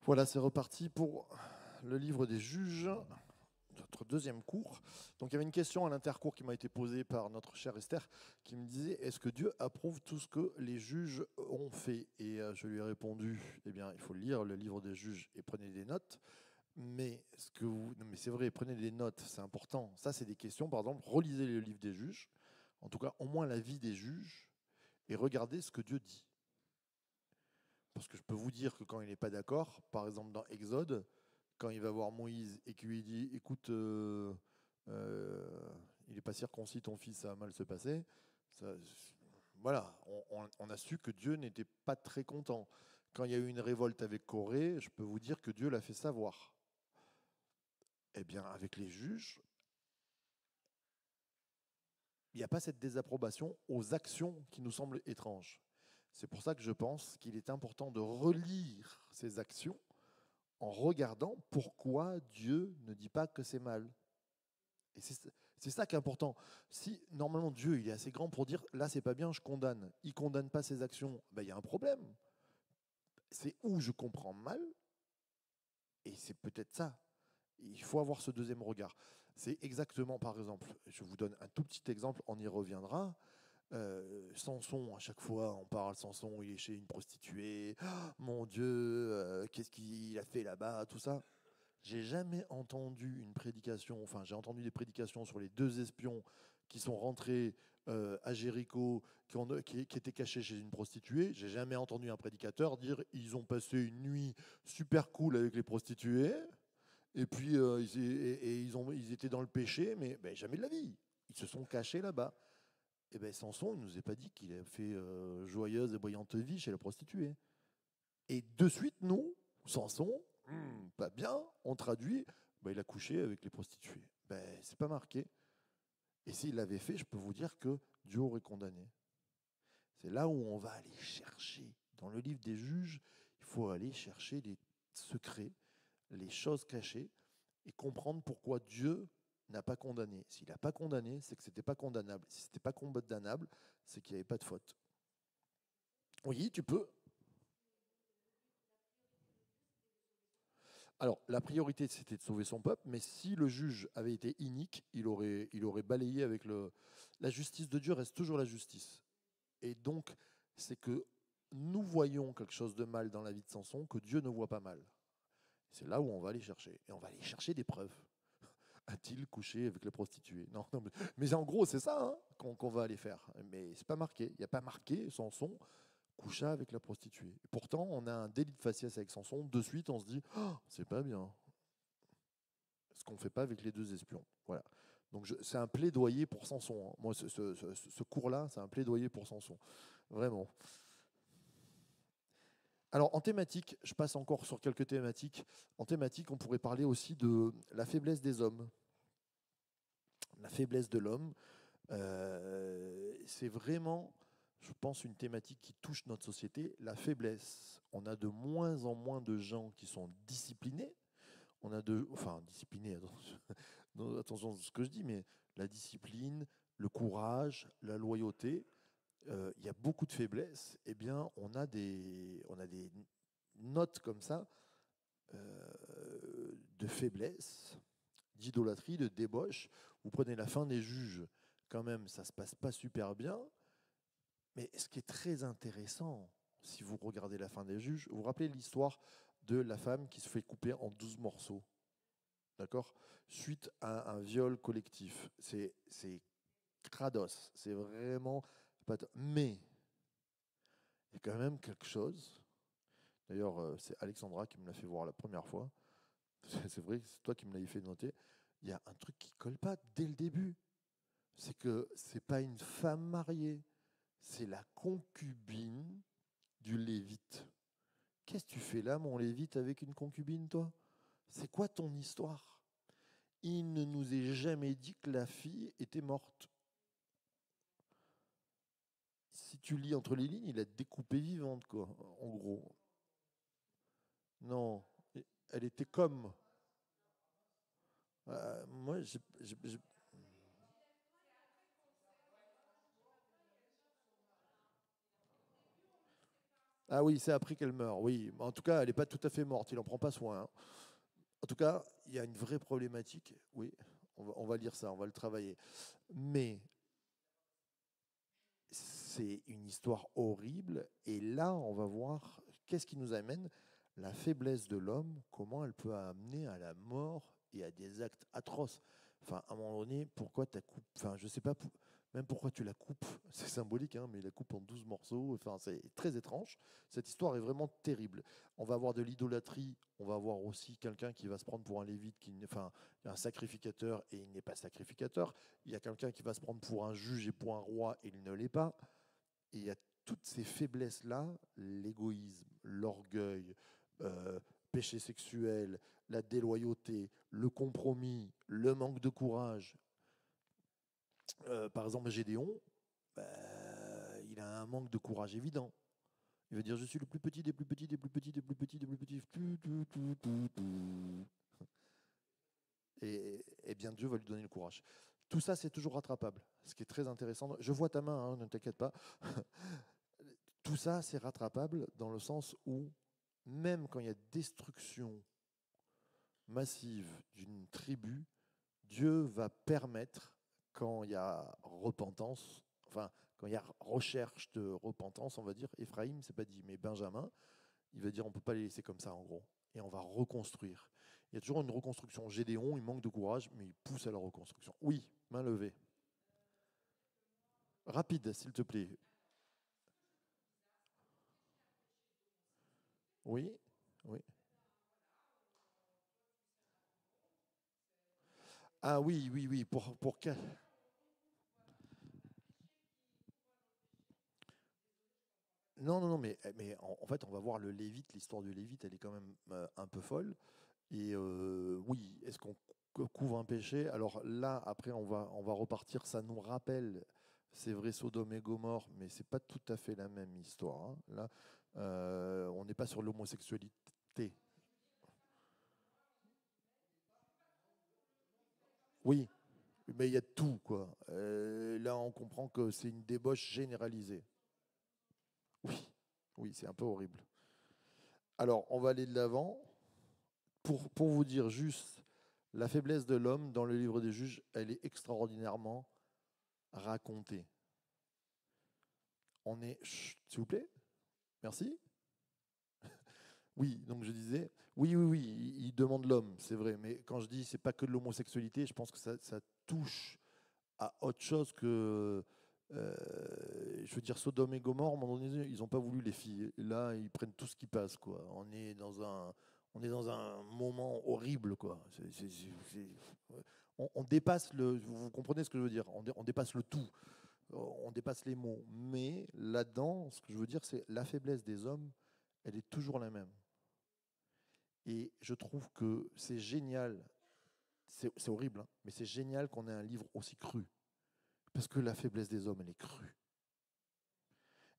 Voilà, c'est reparti pour le livre des juges, notre deuxième cours. Donc il y avait une question à l'intercours qui m'a été posée par notre chère Esther, qui me disait, est-ce que Dieu approuve tout ce que les juges ont fait? Et je lui ai répondu, eh bien, il faut lire le livre des juges et prenez des notes. Mais, non, mais c'est vrai, prenez des notes, c'est important. Ça, c'est des questions, par exemple, relisez le livre des juges, en tout cas au moins la vie des juges, et regardez ce que Dieu dit. Parce que je peux vous dire que quand il n'est pas d'accord, par exemple dans Exode, quand il va voir Moïse et qu'il lui dit, écoute, il n'est pas circoncis, ton fils, ça va mal se passer, ça, voilà, on a su que Dieu n'était pas très content. Quand il y a eu une révolte avec Corée, je peux vous dire que Dieu l'a fait savoir. Eh bien, avec les juges, il n'y a pas cette désapprobation aux actions qui nous semblent étranges. C'est pour ça que je pense qu'il est important de relire ces actions en regardant pourquoi Dieu ne dit pas que c'est mal. Et c'est ça qui est important. Si normalement Dieu il est assez grand pour dire là c'est pas bien, je condamne. Il condamne pas ses actions, ben, il y a un problème. C'est où je comprends mal, et c'est peut-être ça. Il faut avoir ce deuxième regard. C'est exactement, par exemple, je vous donne un tout petit exemple, on y reviendra. Samson, à chaque fois, on parle Samson, il est chez une prostituée. Oh, mon Dieu, qu'est-ce qu'il a fait là-bas, tout ça. J'ai jamais entendu une prédication, enfin j'ai entendu des prédications sur les deux espions qui sont rentrés à Jéricho, qui étaient cachés chez une prostituée. J'ai jamais entendu un prédicateur dire ils ont passé une nuit super cool avec les prostituées, et puis ils étaient dans le péché, mais ben, jamais de la vie. Ils se sont cachés là-bas. Et ben Samson, il ne nous a pas dit qu'il a fait joyeuse et brillante vie chez la prostituée. Et de suite, nous, Samson, pas bien, on traduit, ben, il a couché avec les prostituées. Ben, c'est pas marqué. Et s'il l'avait fait, je peux vous dire que Dieu aurait condamné. C'est là où on va aller chercher. Dans le livre des juges, il faut aller chercher les secrets, les choses cachées, et comprendre pourquoi Dieu n'a pas condamné. S'il n'a pas condamné, c'est que ce n'était pas condamnable. Si ce n'était pas condamnable, c'est qu'il n'y avait pas de faute. Oui, tu peux. Alors, la priorité, c'était de sauver son peuple, mais si le juge avait été inique, il aurait balayé avec le... La justice de Dieu reste toujours la justice. Et donc, c'est que nous voyons quelque chose de mal dans la vie de Samson que Dieu ne voit pas mal. C'est là où on va aller chercher. Et on va aller chercher des preuves. A-t-il couché avec la prostituée? Non, non, mais en gros, c'est ça hein, qu'on va aller faire. Mais c'est pas marqué. Il n'y a pas marqué Samson coucha avec la prostituée. Et pourtant, on a un délit de faciès avec Samson. De suite, on se dit, oh, c'est pas bien. Ce qu'on ne fait pas avec les deux espions. Voilà. Donc c'est un plaidoyer pour Samson. Hein. Moi, ce cours-là, c'est un plaidoyer pour Samson. Vraiment. Alors en thématique, je passe encore sur quelques thématiques. En thématique, on pourrait parler aussi de la faiblesse des hommes. La faiblesse de l'homme, c'est vraiment je pense, une thématique qui touche notre société, la faiblesse. On a de moins en moins de gens qui sont disciplinés. Enfin, disciplinés, attention, non, attention à ce que je dis, mais la discipline, le courage, la loyauté, il y a beaucoup de faiblesses. Eh bien, on a des notes comme ça de faiblesse, d'idolâtrie, de débauche. Vous prenez la fin des juges, quand même, ça se passe pas super bien. Mais ce qui est très intéressant, si vous regardez la fin des juges, vous vous rappelez l'histoire de la femme qui se fait couper en 12 morceaux, d'accord? Suite à un viol collectif. C'est crados, c'est vraiment... Mais il y a quand même quelque chose. D'ailleurs, c'est Alexandra qui me l'a fait voir la première fois. C'est vrai, c'est toi qui me l'avais fait noter. Il y a un truc qui colle pas dès le début. C'est que c'est pas une femme mariée, c'est la concubine du Lévite. Qu'est-ce que tu fais là, mon Lévite, avec une concubine, toi? C'est quoi ton histoire? Il ne nous est jamais dit que la fille était morte. Si tu lis entre les lignes, il a découpé vivante, quoi, en gros. Non, elle était comme. Moi, Ah oui, c'est après qu'elle meurt, oui. En tout cas, elle n'est pas tout à fait morte, il n'en prend pas soin, hein. En tout cas, il y a une vraie problématique, oui, on va lire ça, on va le travailler. Mais c'est une histoire horrible, et là, on va voir qu'est-ce qui nous amène la faiblesse de l'homme, comment elle peut amener à la mort et à des actes atroces. Enfin, à un moment donné, pourquoi tu coupes, enfin, je sais pas même pourquoi tu la coupes, c'est symbolique, hein, mais il la coupe en 12 morceaux, enfin, c'est très étrange. Cette histoire est vraiment terrible. On va avoir de l'idolâtrie, on va avoir aussi quelqu'un qui va se prendre pour un lévite, enfin, un sacrificateur et il n'est pas sacrificateur. Il y a quelqu'un qui va se prendre pour un juge et pour un roi et il ne l'est pas. Et il y a toutes ces faiblesses-là, l'égoïsme, l'orgueil, péché sexuel, la déloyauté, le compromis, le manque de courage. Par exemple, Gédéon, bah, il a un manque de courage évident. Il veut dire, je suis le plus petit des plus petits, des plus petits, des plus petits, des plus petits. Et bien Dieu va lui donner le courage. Tout ça, c'est toujours rattrapable. Ce qui est très intéressant. Je vois ta main, hein, ne t'inquiète pas. Tout ça, c'est rattrapable dans le sens où, même quand il y a destruction massive d'une tribu, Dieu va permettre, quand il y a repentance, enfin, quand il y a recherche de repentance, on va dire, Éphraïm, c'est pas dit, mais Benjamin, il va dire on ne peut pas les laisser comme ça, en gros. Et on va reconstruire. Il y a toujours une reconstruction. Gédéon, il manque de courage, mais il pousse à la reconstruction. Oui, main levée. Rapide, s'il te plaît. Oui, oui. Ah oui, oui, oui, pour Non, non, non, mais en fait, on va voir le Lévite, l'histoire du Lévite, elle est quand même un peu folle. Et oui, est-ce qu'on couvre un péché? Alors là, après, on va repartir, ça nous rappelle, c'est vrai, Sodome et Gomorre, mais c'est pas tout à fait la même histoire, hein. Là, on n'est pas sur l'homosexualité. Oui, mais il y a tout, quoi. Là, on comprend que c'est une débauche généralisée. Oui, oui, c'est un peu horrible. Alors, on va aller de l'avant. Pour vous dire juste, la faiblesse de l'homme dans le livre des juges, elle est extraordinairement racontée. On est... Chut, s'il vous plaît, merci. Oui, donc je disais, oui, oui, oui, il demande l'homme, c'est vrai, mais quand je dis c'est pas que de l'homosexualité, je pense que ça touche à autre chose que, je veux dire, Sodome et Gomorre, à un moment donné, ils n'ont pas voulu les filles. Là, ils prennent tout ce qui passe, quoi. On est dans un moment horrible, quoi. On dépasse vous comprenez ce que je veux dire? On dépasse le tout, on dépasse les mots. Mais là-dedans, ce que je veux dire, c'est la faiblesse des hommes, elle est toujours la même. Et je trouve que c'est génial, c'est horrible, hein, mais c'est génial qu'on ait un livre aussi cru. Parce que la faiblesse des hommes, elle est crue.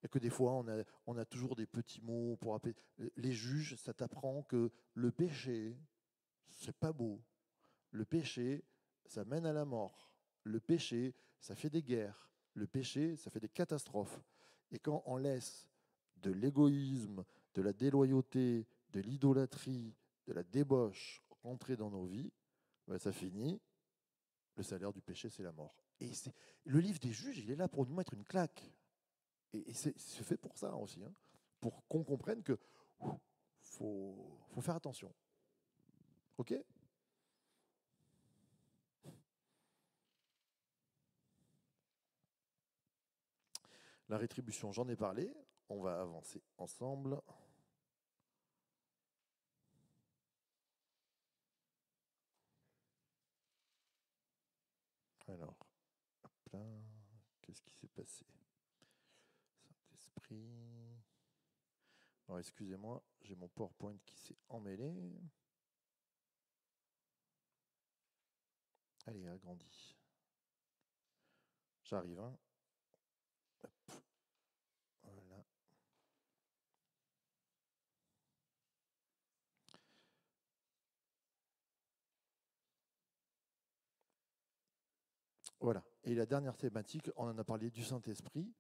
Et que des fois, on a toujours des petits mots pour appeler. Les juges, ça t'apprend que le péché, c'est pas beau. Le péché, ça mène à la mort. Le péché, ça fait des guerres. Le péché, ça fait des catastrophes. Et quand on laisse de l'égoïsme, de la déloyauté, de l'idolâtrie, de la débauche rentrer dans nos vies, ben ça finit. Le salaire du péché, c'est la mort. Et le livre des juges, il est là pour nous mettre une claque. Et c'est fait pour ça aussi, hein, pour qu'on comprenne que faut faire attention. OK? La rétribution, j'en ai parlé. On va avancer ensemble. Alors, hop là, qu'est-ce qui s'est passé? Saint-Esprit. Alors, excusez-moi, j'ai mon PowerPoint qui s'est emmêlé. Allez, agrandis. J'arrive, hein. Hop. Voilà. Voilà. Et la dernière thématique, on en a parlé du Saint-Esprit.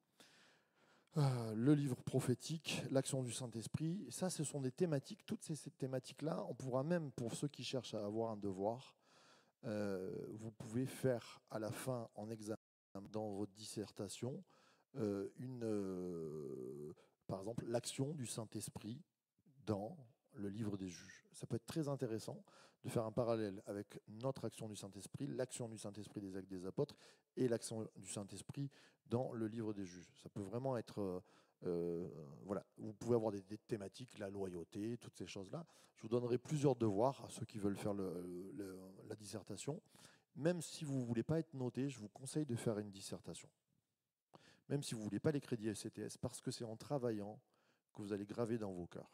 Le livre prophétique, l'action du Saint-Esprit. Ça, ce sont des thématiques. Toutes ces thématiques-là, on pourra même, pour ceux qui cherchent à avoir un devoir, vous pouvez faire à la fin, en examen, dans votre dissertation, par exemple, l'action du Saint-Esprit dans le livre des juges. Ça peut être très intéressant de faire un parallèle avec notre action du Saint-Esprit, l'action du Saint-Esprit des Actes des Apôtres et l'action du Saint-Esprit dans le livre des juges. Ça peut vraiment être... voilà, vous pouvez avoir des thématiques, la loyauté, toutes ces choses-là. Je vous donnerai plusieurs devoirs à ceux qui veulent faire la dissertation. Même si vous ne voulez pas être noté, je vous conseille de faire une dissertation. Même si vous ne voulez pas les crédits ECTS, parce que c'est en travaillant que vous allez graver dans vos cœurs.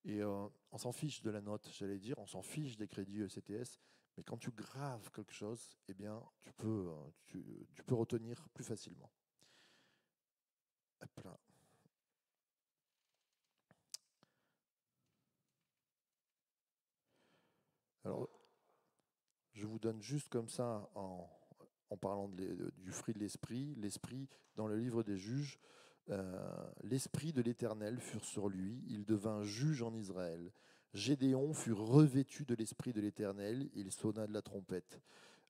Et on s'en fiche de la note, j'allais dire, on s'en fiche des crédits ECTS, mais quand tu graves quelque chose, eh bien, tu peux retenir plus facilement. Hop là. Alors, je vous donne juste comme ça, en parlant du fruit de l'esprit, l'esprit dans le livre des juges, l'esprit de l'Éternel fut sur lui, il devint juge en Israël. Gédéon fut revêtu de l'esprit de l'Éternel, il sonna de la trompette.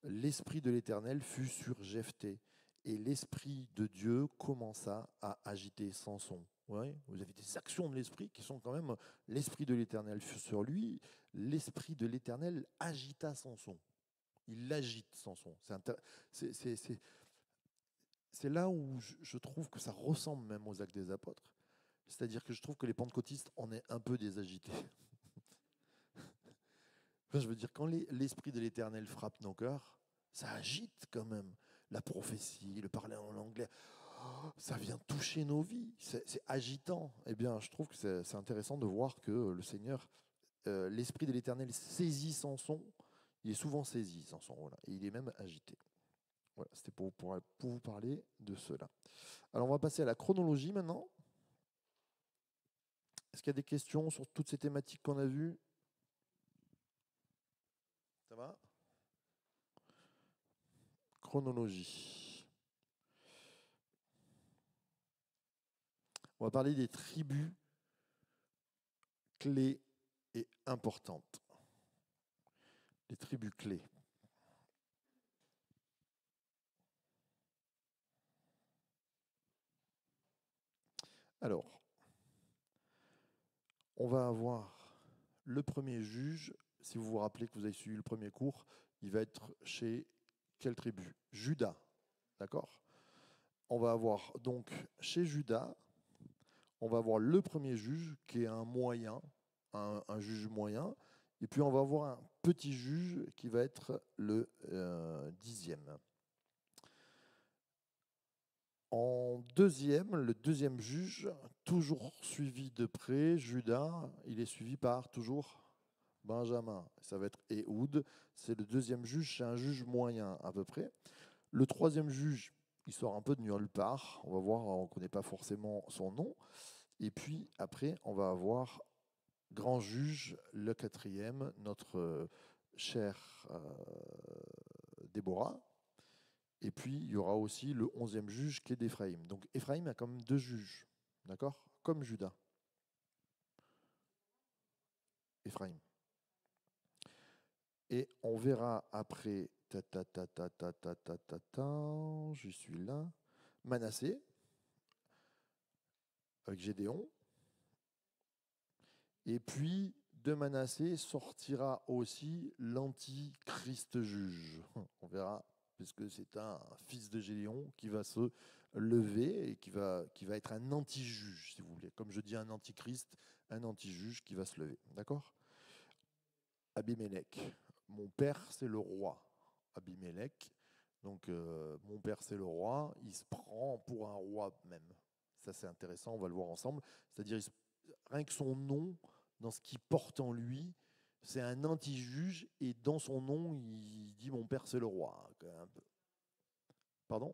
L'esprit de l'Éternel fut sur Jephthé, et l'esprit de Dieu commença à agiter Samson. Ouais, vous avez des actions de l'esprit qui sont quand même l'esprit de l'Éternel fut sur lui, l'esprit de l'Éternel agita Samson. Il l'agite, Samson. C'est là où je trouve que ça ressemble même aux Actes des Apôtres. C'est-à-dire que je trouve que les pentecôtistes, on est un peu des agités. Enfin, je veux dire, quand l'Esprit de l'Éternel frappe nos cœurs, ça agite quand même. La prophétie, le parler en anglais, ça vient toucher nos vies. C'est agitant. Eh bien, je trouve que c'est intéressant de voir que le Seigneur, l'Esprit de l'Éternel saisit Samson. Il est souvent saisi, Samson, voilà, et il est même agité. Voilà, c'était pour vous parler de cela. Alors, on va passer à la chronologie maintenant. Est-ce qu'il y a des questions sur toutes ces thématiques qu'on a vues? Ça va? Chronologie. On va parler des tribus clés et importantes. Les tribus clés. Alors, on va avoir le premier juge. Si vous vous rappelez que vous avez suivi le premier cours, il va être chez quelle tribu? Juda. D'accord? On va avoir donc chez Juda, on va avoir le premier juge qui est un moyen, un juge moyen. Et puis on va avoir un petit juge qui va être le 10e. En deuxième, le deuxième juge, toujours suivi de près, Judas, il est suivi par toujours Benjamin. Ça va être Ehud, c'est le deuxième juge, c'est un juge moyen à peu près. Le troisième juge, il sort un peu de nulle part. On va voir, on ne connaît pas forcément son nom. Et puis après, on va avoir grand juge, le quatrième, notre chère Déborah. Et puis, il y aura aussi le 11e juge qui est d'Éphraïm. Donc, Éphraïm a quand même 2 juges, d'accord? Comme Juda. Éphraïm. Et on verra après, je suis là, Manassé, avec Gédéon. Et puis, de Manassé sortira aussi l'antichrist juge. On verra, puisque c'est un fils de Gédéon qui va se lever et qui va être un anti-juge, si vous voulez. Comme je dis un antichrist, un anti-juge qui va se lever. D'accord? Abimélec. Mon père, c'est le roi. Abimélec. Donc, mon père, c'est le roi. Il se prend pour un roi même. Ça, c'est intéressant, on va le voir ensemble. C'est-à-dire, rien que son nom, dans ce qu'il porte en lui, c'est un anti-juge. Et dans son nom, il dit mon père, c'est le roi. Pardon?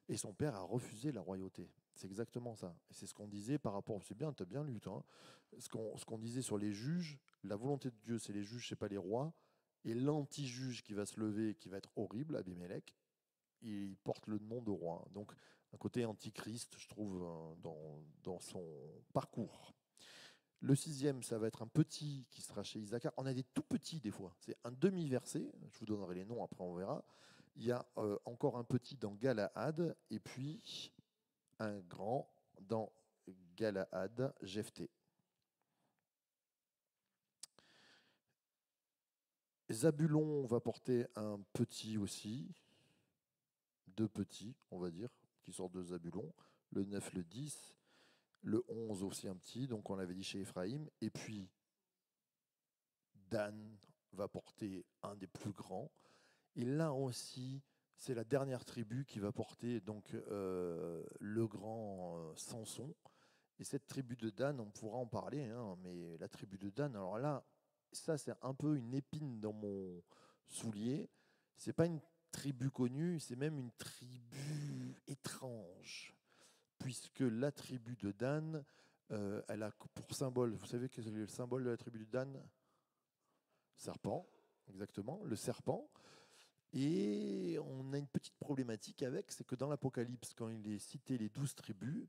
Et son père a refusé la royauté. C'est exactement ça. Et c'est ce qu'on disait par rapport. C'est bien, tu as bien lu, toi. Ce qu'on disait sur les juges, la volonté de Dieu, c'est les juges, c'est pas les rois. Et l'anti-juge qui va se lever, qui va être horrible, Abimélec, il porte le nom de roi. Donc, un côté antichrist, je trouve, dans son parcours. Le 6e, ça va être un petit qui sera chez Isaacar. On a des tout petits des fois. C'est un demi-verset. Je vous donnerai les noms, après on verra. Il y a encore un petit dans Galaad, et puis un grand dans Galaad, Jephthé. Zabulon va porter un petit aussi, 2 petits, on va dire, qui sortent de Zabulon, le 9, le 10, le 11 aussi un petit, donc on l'avait dit chez Éphraïm, et puis Dan va porter un des plus grands, et là aussi, c'est la dernière tribu qui va porter donc le grand Samson. Et cette tribu de Dan, on pourra en parler, hein, mais la tribu de Dan, alors là, ça c'est un peu une épine dans mon soulier. C'est pas une tribu connue, c'est même une tribu étrange, puisque la tribu de Dan, elle a pour symbole, vous savez quel est le symbole de la tribu de Dan? Serpent, exactement, le serpent. Et on a une petite problématique avec, c'est que dans l'Apocalypse, quand il est cité les 12 tribus,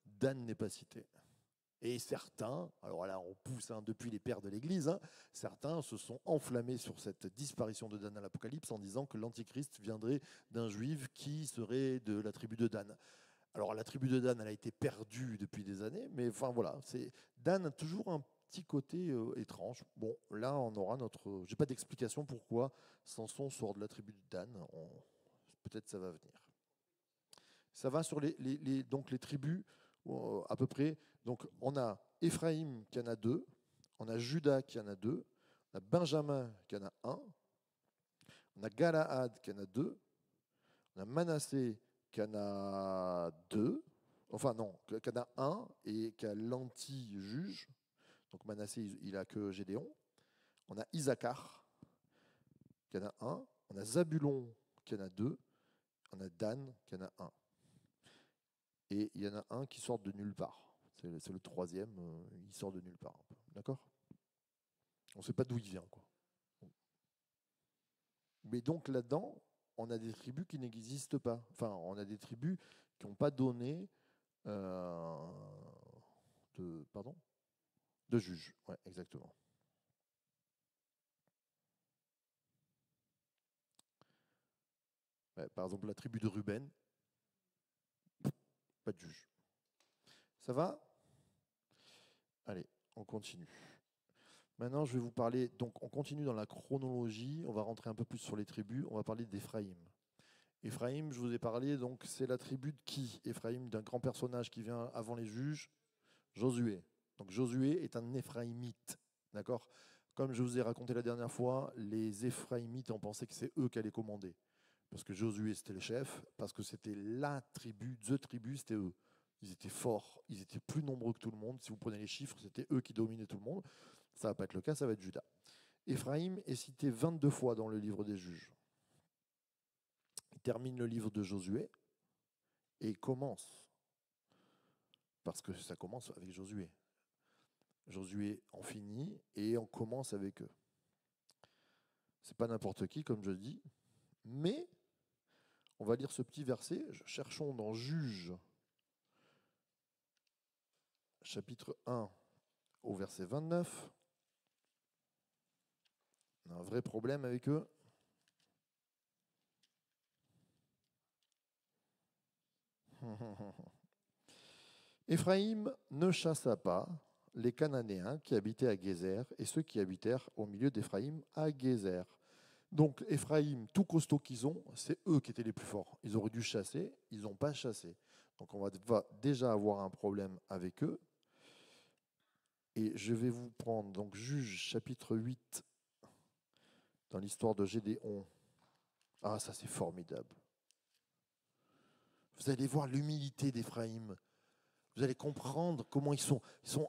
Dan n'est pas cité. Et certains, alors là on pousse depuis les pères de l'Église, certains se sont enflammés sur cette disparition de Dan à l'Apocalypse en disant que l'Antichrist viendrait d'un juif qui serait de la tribu de Dan. Alors la tribu de Dan, elle a été perdue depuis des années, mais enfin voilà, Dan a toujours un petit côté étrange. Bon, là on aura notre... J'ai pas d'explication pourquoi Samson sort de la tribu de Dan, peut-être ça va venir. Ça va sur donc les tribus à peu près. Donc on a Éphraïm qui en a 2, on a Juda qui en a 2, on a Benjamin qui en a 1, on a Galaad qui en a 2, on a Manassé qui en a 2, enfin non, qui en a 1 et qui a l'anti-juge. Donc Manassé, il a que Gédéon. On a Isaacar qui en a 1, on a Zabulon qui en a 2, on a Dan qui en a 1. Et il y en a un qui sort de nulle part. C'est le 3e, il sort de nulle part. D'accord? On ne sait pas d'où il vient, quoi. Mais donc là-dedans, on a des tribus qui n'existent pas. Enfin, on a des tribus qui n'ont pas donné de juge. Ouais, exactement. Ouais, par exemple, la tribu de Ruben, pas de juge. Ça va? Allez, on continue. Maintenant, je vais vous parler, donc on continue dans la chronologie, on va rentrer un peu plus sur les tribus, on va parler d'Éphraïm. Éphraïm, je vous ai parlé, donc c'est la tribu de qui? Éphraïm, d'un grand personnage qui vient avant les juges, Josué. Donc Josué est un Éphraïmite, d'accord? Comme je vous ai raconté la dernière fois, les Éphraïmites, on pensait que c'est eux qui allaient commander. Parce que Josué, c'était le chef, parce que c'était la tribu, c'était eux. Ils étaient forts, ils étaient plus nombreux que tout le monde. Si vous prenez les chiffres, c'était eux qui dominaient tout le monde. Ça ne va pas être le cas, ça va être Juda. Éphraïm est cité 22 fois dans le livre des juges. Il termine le livre de Josué et il commence, parce que ça commence avec Josué. Josué en finit et on commence avec eux. C'est pas n'importe qui, comme je dis, mais on va lire ce petit verset. Cherchons dans Juges, chapitre 1, au verset 29. On a un vrai problème avec eux. Éphraïm ne chassa pas les Cananéens qui habitaient à Gézer et ceux qui habitèrent au milieu d'Éphraïm à Gézer. Donc Éphraïm, tout costaud qu'ils ont, c'est eux qui étaient les plus forts. Ils auraient dû chasser, ils n'ont pas chassé. Donc on va déjà avoir un problème avec eux. Et je vais vous prendre donc Juges chapitre 8 dans l'histoire de Gédéon. Ah, ça c'est formidable. Vous allez voir l'humilité d'Éphraïm. Vous allez comprendre comment ils sont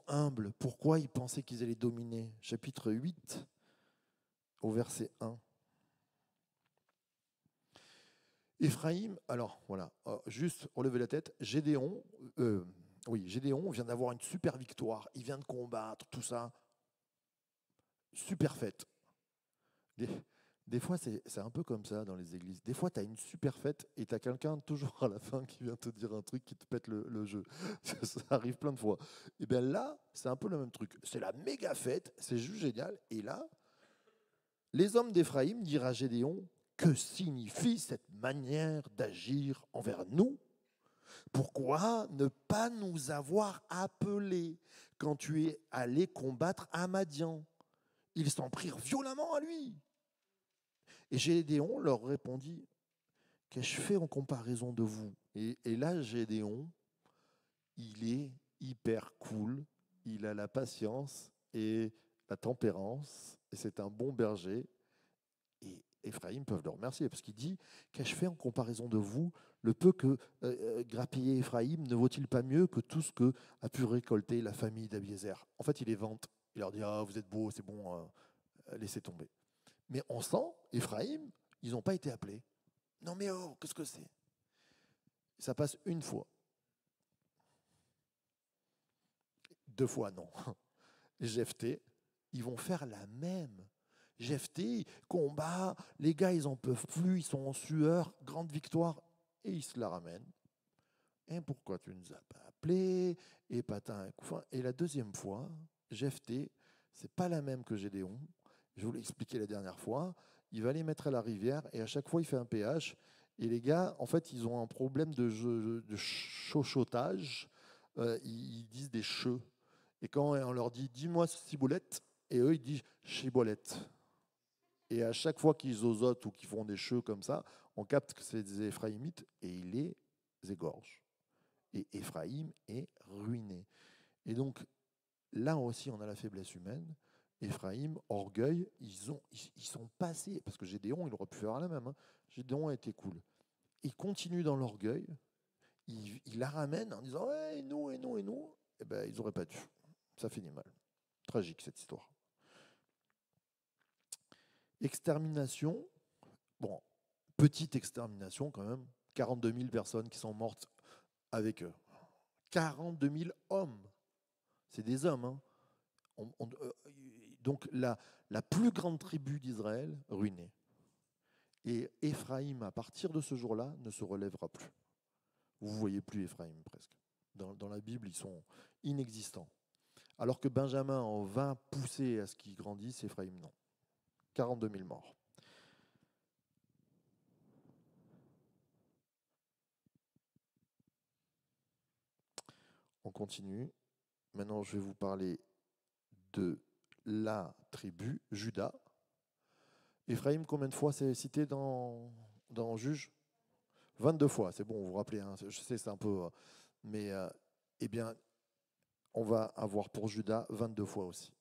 humbles, pourquoi ils pensaient qu'ils allaient dominer. Chapitre 8 au verset 1. Éphraïm, alors voilà, juste relever la tête, Gédéon vient d'avoir une super victoire, il vient de combattre, tout ça, super fête. Des fois, c'est un peu comme ça dans les églises. Des fois, tu as une super fête et tu as quelqu'un toujours à la fin qui vient te dire un truc qui te pète le jeu. Ça arrive plein de fois. Et bien là, c'est un peu le même truc. C'est la méga fête, c'est juste génial. Et là, les hommes d'Éphraïm dirent à Gédéon, que signifie cette manière d'agir envers nous? Pourquoi ne pas nous avoir appelés quand tu es allé combattre Madian? Ils s'en prirent violemment à lui. Et Gédéon leur répondit, qu'ai-je fait en comparaison de vous? Et là, Gédéon, il est hyper cool, il a la patience et la tempérance, et c'est un bon berger. Et Éphraïm peuvent le remercier, parce qu'il dit, qu'ai-je fait en comparaison de vous? Le peu que grappillait Éphraïm ne vaut-il pas mieux que tout ce que a pu récolter la famille d'Abiézer? En fait, il les vante. Il leur dit, ah, vous êtes beaux, c'est bon, laissez tomber. Mais on sent, Éphraïm, ils n'ont pas été appelés. Non mais oh, qu'est-ce que c'est? Ça passe une fois. Deux fois, non. Jephthé, ils vont faire la même. Jephthé, combat, les gars, ils n'en peuvent plus, ils sont en sueur, grande victoire, et ils se la ramènent. Et pourquoi tu ne nous as pas appelés? Et patin et couffin. Et la deuxième fois, Jephthé, c'est pas la même que Gédéon. Je vous l'ai expliqué la dernière fois. Il va les mettre à la rivière et à chaque fois, il fait un péage. Et les gars, en fait, ils ont un problème de chochotage. Ils disent des cheux. Et quand on leur dit, dis-moi ciboulette, et eux, ils disent chibolette. Et à chaque fois qu'ils osotent ou qu'ils font des cheux comme ça, on capte que c'est des Éphraïmites et ils les égorgent. Et Éphraïm est ruiné. Et donc, là aussi, on a la faiblesse humaine. Éphraïm, orgueil, ils sont passés, parce que Gédéon, il aurait pu faire la même. Hein. Gédéon a été cool. Ils continuent dans l'orgueil, ils la ramènent en disant ouais, et nous, et nous, et nous. Eh ben, ils n'auraient pas dû. Ça finit mal. Tragique, cette histoire. Extermination, bon, petite extermination quand même, 42 000 personnes qui sont mortes avec eux. 42 000 hommes. C'est des hommes. Hein. Donc la plus grande tribu d'Israël ruinée. Et Éphraïm, à partir de ce jour-là, ne se relèvera plus. Vous ne voyez plus Éphraïm presque. Dans la Bible, ils sont inexistants. Alors que Benjamin en vint pousser à ce qu'ils grandissent, Éphraïm non. 42 000 morts. On continue. Maintenant, je vais vous parler de la tribu, Juda. Éphraïm, combien de fois c'est cité dans Juge? 22 fois, c'est bon, vous vous rappelez, hein, je sais, c'est un peu... mais, eh bien, on va avoir pour Juda 22 fois aussi.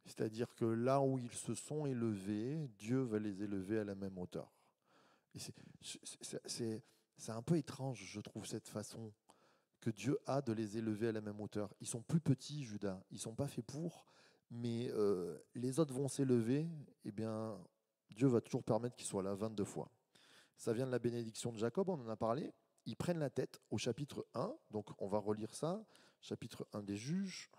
C'est-à-dire que là où ils se sont élevés, Dieu va les élever à la même hauteur. Et c'est un peu étrange, je trouve, cette façon que Dieu a de les élever à la même hauteur. Ils sont plus petits, Juda, ils ne sont pas faits pour, mais les autres vont s'élever, eh bien, Dieu va toujours permettre qu'ils soient là 22 fois. Ça vient de la bénédiction de Jacob, on en a parlé. Ils prennent la tête au chapitre 1, donc on va relire ça, chapitre 1 des Juges.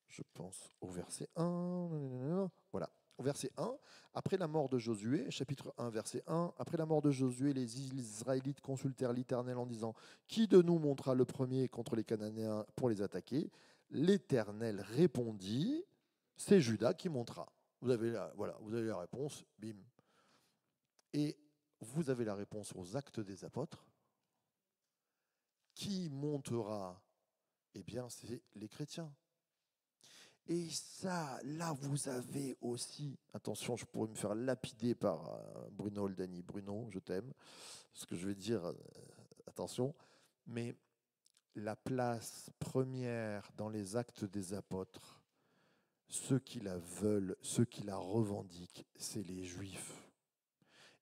Je pense au verset 1. Voilà, au verset 1. Après la mort de Josué, chapitre 1, verset 1. Après la mort de Josué, les Israélites consultèrent l'Éternel en disant: Qui de nous montera le premier contre les Cananéens pour les attaquer? L'Éternel répondit: C'est Juda qui montera. Voilà, vous avez la réponse, bim. Et vous avez la réponse aux Actes des Apôtres. Qui montera? Eh bien, c'est les chrétiens. Et ça, là, vous avez aussi, attention, je pourrais me faire lapider par Bruno Oldani. Bruno, je t'aime. Ce que je vais dire, attention, mais la place première dans les Actes des Apôtres, ceux qui la veulent, ceux qui la revendiquent, c'est les Juifs.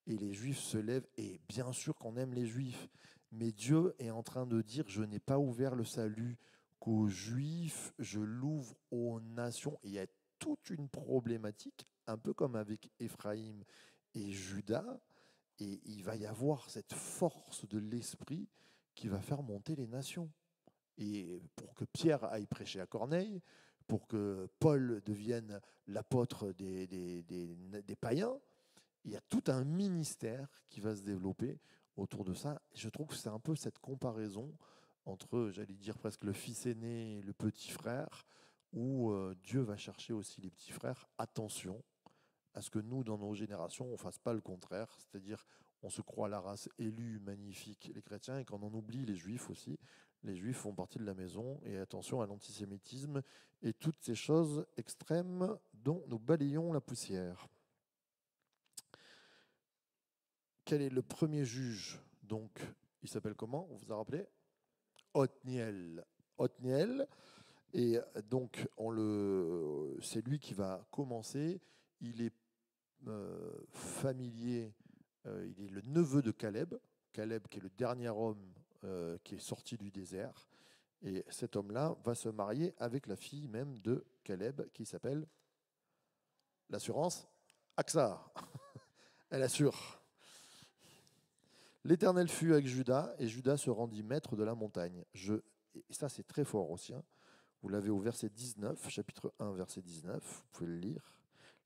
Et les Juifs se lèvent, et bien sûr qu'on aime les Juifs, mais Dieu est en train de dire: je n'ai pas ouvert le salut qu'aux Juifs, je l'ouvre aux nations. Et il y a toute une problématique, un peu comme avec Éphraïm et Juda, et il va y avoir cette force de l'esprit qui va faire monter les nations. Et pour que Pierre aille prêcher à Corneille, pour que Paul devienne l'apôtre des païens, il y a tout un ministère qui va se développer autour de ça. Je trouve que c'est un peu cette comparaison entre, j'allais dire presque le fils aîné et le petit frère, où Dieu va chercher aussi les petits frères. Attention à ce que nous, dans nos générations, on ne fasse pas le contraire, c'est-à-dire on se croit la race élue, magnifique, les chrétiens, et qu'on en oublie les juifs aussi. Les juifs font partie de la maison, et attention à l'antisémitisme et toutes ces choses extrêmes dont nous balayons la poussière. Quel est le premier juge? Donc, il s'appelle comment? On vous a rappelé? Othniel. Othniel. Et donc, c'est lui qui va commencer. Il est familier, il est le neveu de Caleb. Caleb, qui est le dernier homme qui est sorti du désert. Et cet homme-là va se marier avec la fille même de Caleb, qui s'appelle l'assurance Axa. Elle assure. L'Éternel fut avec Juda, et Juda se rendit maître de la montagne. Et ça, c'est très fort aussi. Vous l'avez au verset 19, chapitre 1, verset 19, vous pouvez le lire.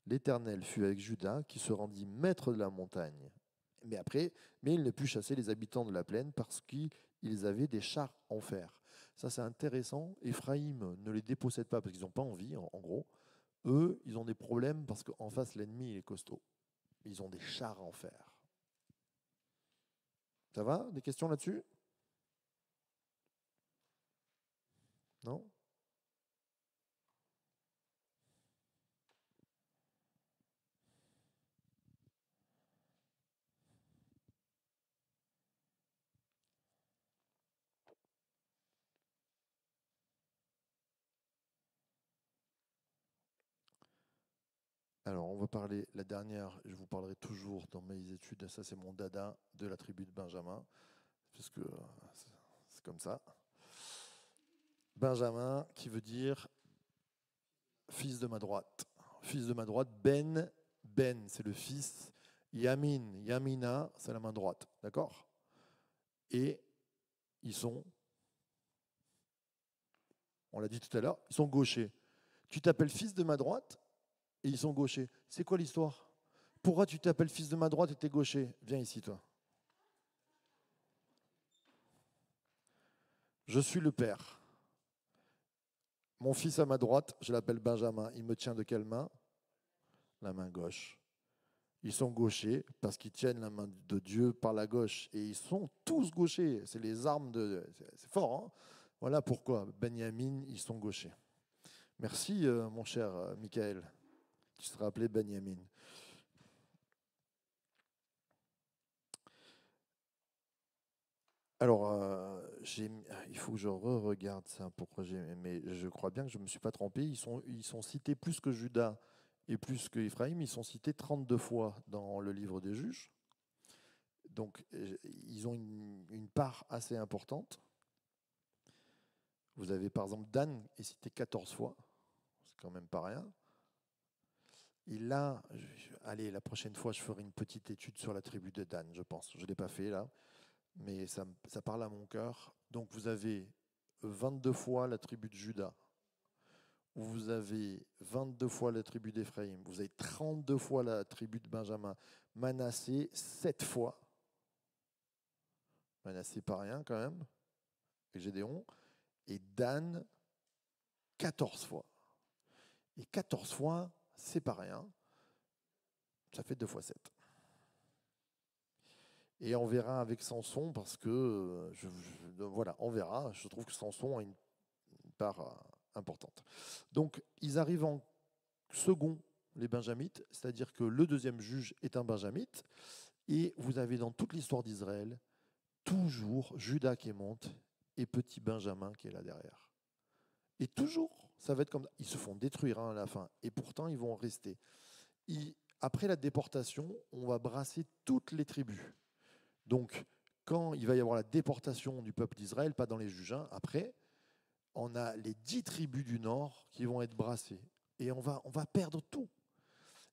L'Éternel fut avec Juda, qui se rendit maître de la montagne. Mais il ne put chasser les habitants de la plaine parce qu'ils avaient des chars en fer. Ça, c'est intéressant. Éphraïm ne les dépossède pas parce qu'ils n'ont pas envie, en gros. Eux, ils ont des problèmes parce qu'en face, l'ennemi, il est costaud. Ils ont des chars en fer. Ça va? Des questions là-dessus? Non? Alors, on va parler, la dernière, je vous parlerai toujours dans mes études, ça c'est mon dada de la tribu de Benjamin, puisque c'est comme ça. Benjamin, qui veut dire fils de ma droite. Fils de ma droite, Ben, c'est le fils. Yamin, Yamina, c'est la main droite. D'accord? Et ils sont, on l'a dit tout à l'heure, ils sont gauchers. Tu t'appelles fils de ma droite et ils sont gauchers. C'est quoi l'histoire? Pourquoi tu t'appelles fils de ma droite et t'es gaucher? Viens ici, toi. Je suis le père. Mon fils à ma droite, je l'appelle Benjamin. Il me tient de quelle main? La main gauche. Ils sont gauchers parce qu'ils tiennent la main de Dieu par la gauche. Et ils sont tous gauchers. C'est les armes de... C'est fort, hein? Voilà pourquoi, Benjamin, ils sont gauchers. Merci, mon cher Michael. Tu seras appelé Benjamin. Alors, il faut que je re-regarde ça. Mais je crois bien que je ne me suis pas trompé. Ils sont cités plus que Judas et plus que Éphraïm. Ils sont cités 32 fois dans le livre des Juges. Donc, ils ont une part assez importante. Vous avez par exemple Dan est cité 14 fois. C'est quand même pas rien. Et là, allez, la prochaine fois, je ferai une petite étude sur la tribu de Dan, je pense. Je ne l'ai pas fait là, mais ça parle à mon cœur. Donc vous avez 22 fois la tribu de Juda, vous avez 22 fois la tribu d'Éphraïm, vous avez 32 fois la tribu de Benjamin, Manassé 7 fois, Manassé pas rien quand même, et Gédéon, et Dan 14 fois. Et 14 fois, c'est pas rien, ça fait 2 fois 7. Et on verra avec Samson, parce que, voilà, on verra, je trouve que Samson a une part importante. Donc, ils arrivent en second, les Benjamites, c'est-à-dire que le deuxième juge est un Benjamite, et vous avez dans toute l'histoire d'Israël, toujours Judas qui monte, et petit Benjamin qui est là derrière. Et toujours, ça va être comme ça. Ils se font détruire à la fin, et pourtant ils vont rester. Après la déportation, on va brasser toutes les tribus. Donc, quand il va y avoir la déportation du peuple d'Israël, pas dans les juges, après, on a les 10 tribus du nord qui vont être brassées. Et on va perdre tout.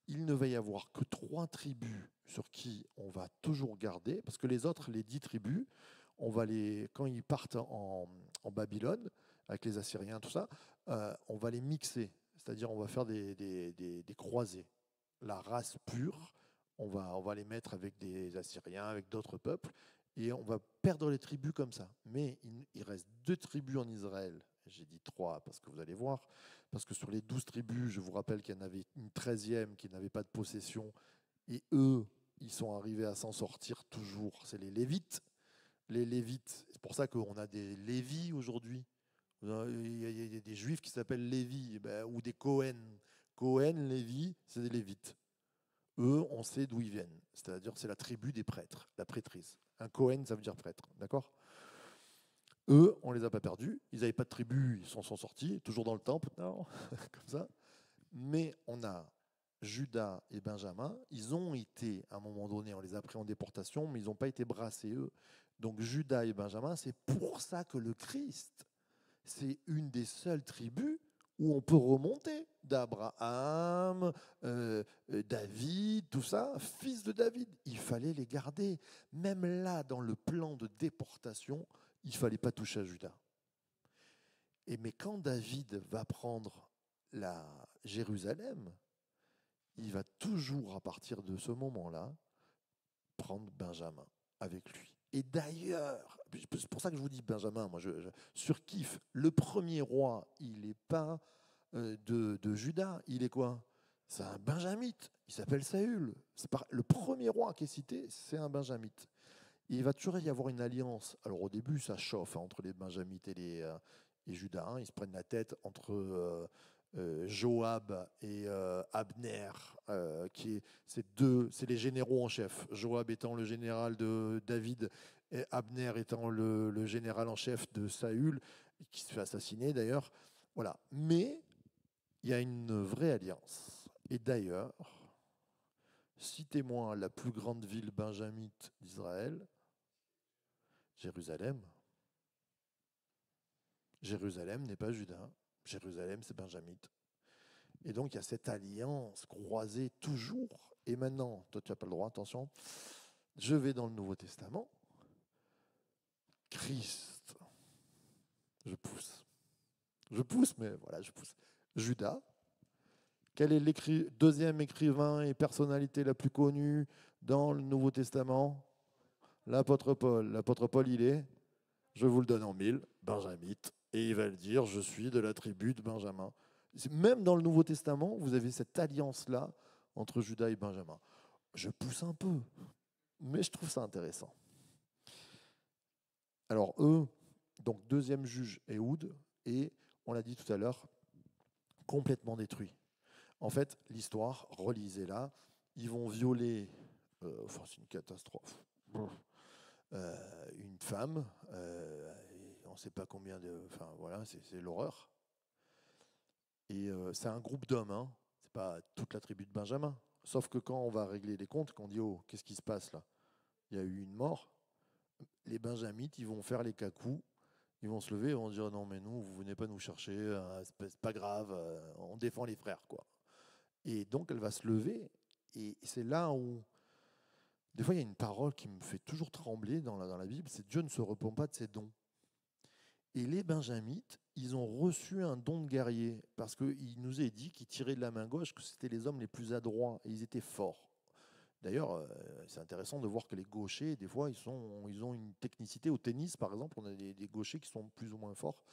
Il ne va y avoir que 3 tribus sur qui on va toujours garder, parce que les autres, les 10 tribus, quand ils partent en Babylone, avec les Assyriens, tout ça, on va les mixer. C'est-à-dire on va faire des croisés. La race pure, on va les mettre avec des Assyriens, avec d'autres peuples, et on va perdre les tribus comme ça. Mais il reste 2 tribus en Israël. J'ai dit 3 parce que vous allez voir, parce que sur les 12 tribus, je vous rappelle qu'il y en avait une 13e qui n'avait pas de possession, et eux, ils sont arrivés à s'en sortir toujours. C'est les Lévites. Les Lévites, c'est pour ça qu'on a des Lévis aujourd'hui. Il y a des Juifs qui s'appellent Lévi, ou des Cohen. Cohen, Lévi, c'est des Lévites. Eux, on sait d'où ils viennent. C'est-à-dire, c'est la tribu des prêtres, la prêtrise. Un Cohen, ça veut dire prêtre, d'accord? Eux, on ne les a pas perdus. Ils n'avaient pas de tribu, ils sont sortis, toujours dans le temple, non comme ça. Mais on a Judas et Benjamin. Ils ont été, à un moment donné, on les a pris en déportation, mais ils n'ont pas été brassés, eux. Donc Judas et Benjamin, c'est pour ça que le Christ, c'est une des seules tribus où on peut remonter d'Abraham, David, tout ça, fils de David. Il fallait les garder. Même là, dans le plan de déportation, il ne fallait pas toucher à Judas. Mais quand David va prendre la Jérusalem, il va toujours, à partir de ce moment-là, prendre Benjamin avec lui. Et d'ailleurs, c'est pour ça que je vous dis Benjamin, moi je surkiffe. Le premier roi, il n'est pas de Juda, il est quoi? C'est un benjamite, il s'appelle Saül. Le premier roi qui est cité, c'est un benjamite. Et il va toujours y avoir une alliance. Alors au début, ça chauffe entre les benjamites et Juda. Ils se prennent la tête entre Joab et Abner, c'est les généraux en chef. Joab étant le général de David, et Abner étant le général en chef de Saül, qui se fait assassiner d'ailleurs. Voilà. Mais il y a une vraie alliance. Et d'ailleurs, citez-moi la plus grande ville benjamite d'Israël, Jérusalem. Jérusalem n'est pas Juda. Jérusalem, c'est benjamite. Et donc, il y a cette alliance croisée toujours. Et maintenant, toi, tu n'as pas le droit, attention, je vais dans le Nouveau Testament. Christ. Je pousse, mais voilà, je pousse. Judas. Quel est deuxième écrivain et personnalité la plus connue dans le Nouveau Testament? L'apôtre Paul. L'apôtre Paul, il est, je vous le donne en 1000, benjamite. Et il va le dire, je suis de la tribu de Benjamin. Même dans le Nouveau Testament, vous avez cette alliance-là entre Judas et Benjamin. Je pousse un peu, mais je trouve ça intéressant. Alors eux, donc deuxième juge Ehud, et on l'a dit tout à l'heure, complètement détruit. En fait, l'histoire, relisez-la, ils vont violer, c'est une catastrophe, une femme, on ne sait pas combien de... Enfin voilà, c'est l'horreur. Et c'est un groupe d'hommes, hein. C'est pas toute la tribu de Benjamin. Sauf que quand on va régler les comptes, qu'on dit, oh, qu'est-ce qui se passe là? Il y a eu une mort. Les benjamites, ils vont faire les cacous, Ils vont se lever et vont dire non mais nous, vous venez pas nous chercher, c'est pas grave, on défend les frères, quoi. Et donc elle va se lever, et c'est là où, des fois il y a une parole qui me fait toujours trembler dans la Bible, c'est Dieu ne se repent pas de ses dons. Et les Benjamites, ils ont reçu un don de guerrier, parce qu'il nous est dit qu'ils tiraient de la main gauche, que c'était les hommes les plus adroits, et ils étaient forts. D'ailleurs, c'est intéressant de voir que les gauchers, des fois, ils ont une technicité. Au tennis, par exemple, on a des gauchers qui sont plus ou moins forts.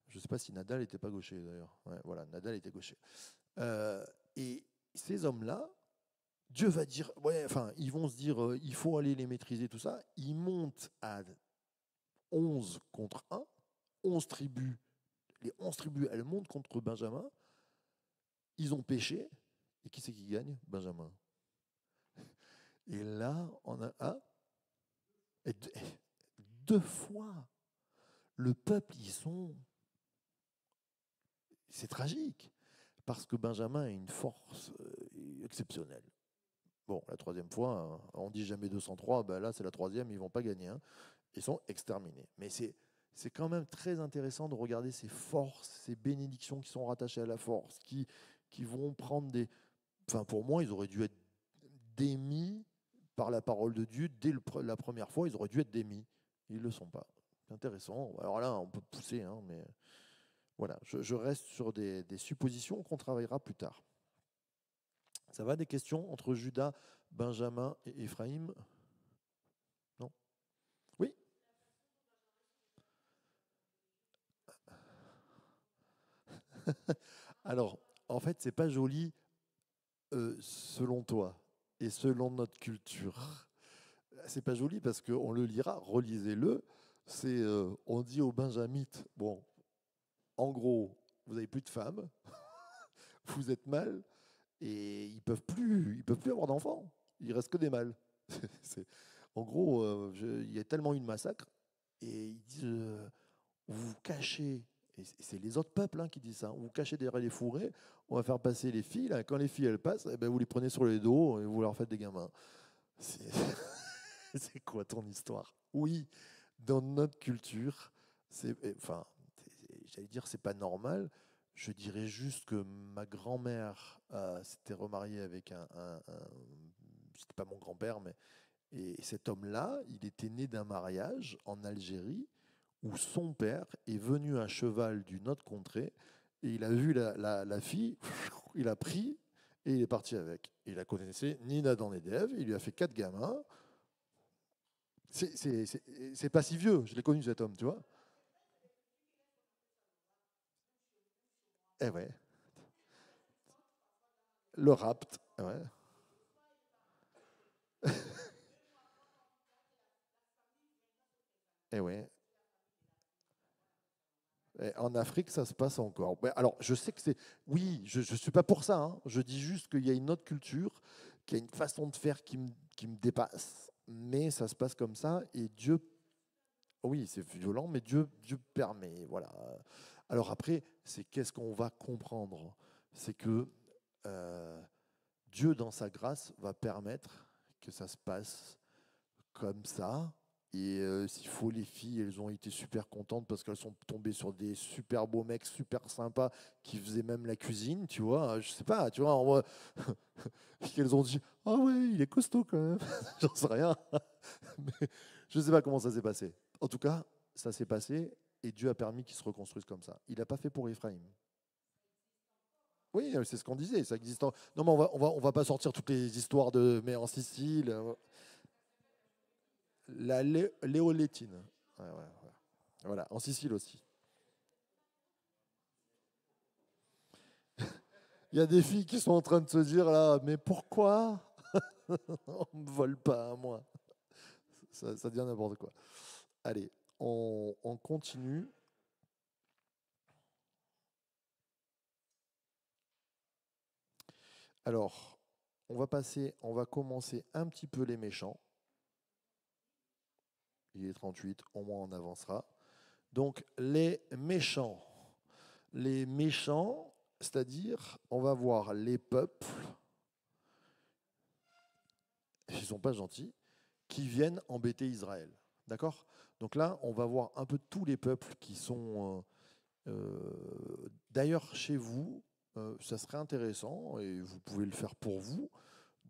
Je ne sais pas si Nadal n'était pas gaucher, d'ailleurs. Ouais, voilà, Nadal était gaucher. Et ces hommes-là, Dieu va dire, ouais, enfin, ils vont se dire, il faut aller les maîtriser, tout ça. Ils montent à 11 contre 1, 11 tribus. Les 11 tribus, elles montent contre Benjamin. Ils ont péché. Et qui c'est qui gagne? Benjamin. Et là, on a et deux fois, le peuple, c'est tragique, parce que Benjamin a une force exceptionnelle. Bon, la troisième fois, hein, on dit jamais 203, ben là c'est la troisième, ils vont pas gagner, hein. Ils sont exterminés. Mais c'est quand même très intéressant de regarder ces forces, ces bénédictions qui sont rattachées à la force, qui vont prendre des... Enfin, pour moi, ils auraient dû être démis par la parole de Dieu. Dès la première fois, ils auraient dû être démis. Ils ne le sont pas. C'est intéressant. Alors là, on peut pousser, hein, mais voilà, je reste sur des suppositions qu'on travaillera plus tard. Ça va, des questions entre Judas, Benjamin et Éphraïm? Non? Oui? Alors, en fait, c'est pas joli selon toi et selon notre culture. C'est pas joli parce qu'on le lira, relisez-le. On dit aux Benjamites, bon, en gros, vous n'avez plus de femmes, vous êtes mâles, et ils peuvent plus avoir d'enfants. Il reste que des mâles. En gros, il y a tellement eu de massacres, et ils disent, vous vous cachez, et c'est les autres peuples, hein, qui disent ça, vous vous cachez derrière les fourrés, on va faire passer les filles, là, quand les filles elles passent, eh ben, vous les prenez sur les dos et vous leur faites des gamins. C'est c'est quoi ton histoire? Oui, dans notre culture, enfin, j'allais dire c'est pas normal. Je dirais juste que ma grand-mère s'était remariée avec c'était pas mon grand-père, mais et cet homme-là, il était né d'un mariage en Algérie où son père est venu à cheval d'une autre contrée et il a vu la fille, il a pris et il est parti avec. Il la connaissait ni Adam ni Ève, il lui a fait 4 gamins. C'est pas si vieux, je l'ai connu cet homme, tu vois. Eh ouais, le rapt, ouais. Eh ouais. Et en Afrique, ça se passe encore. Ouais, alors, je sais que c'est... Oui, je ne suis pas pour ça, hein. Je dis juste qu'il y a une autre culture, qu'il y a une façon de faire qui me dépasse, mais ça se passe comme ça, et Dieu... Oui, c'est violent, mais Dieu permet, voilà. Alors après, c'est qu'est-ce qu'on va comprendre? C'est que euh, Dieu, dans sa grâce, va permettre que ça se passe comme ça. Et s'il faut, les filles, elles ont été super contentes parce qu'elles sont tombées sur des super beaux mecs, super sympas, qui faisaient même la cuisine, tu vois. Je sais pas, tu vois, en vrai, qu'elles ont dit, ah ouais, il est costaud quand même. J'en sais rien. Mais je sais pas comment ça s'est passé. En tout cas, ça s'est passé et Dieu a permis qu'ils se reconstruisent comme ça. Il n'a pas fait pour Ephraïm. Oui, c'est ce qu'on disait, ça existe. Non, mais on va pas sortir toutes les histoires de, mais en Sicile, la léolétine. Ouais, ouais, ouais. Voilà, en Sicile aussi. Il y a des filles qui sont en train de se dire là, mais pourquoi on ne me vole pas à moi? Ça devient n'importe quoi. Allez, on continue. Alors, on va commencer un petit peu les méchants. Il est 38, au moins on avancera. Donc, les méchants. Les méchants, c'est-à-dire, on va voir les peuples, ils ne sont pas gentils, qui viennent embêter Israël. D'accord? Donc là, on va voir un peu tous les peuples qui sont... d'ailleurs, chez vous, ça serait intéressant, et vous pouvez le faire pour vous,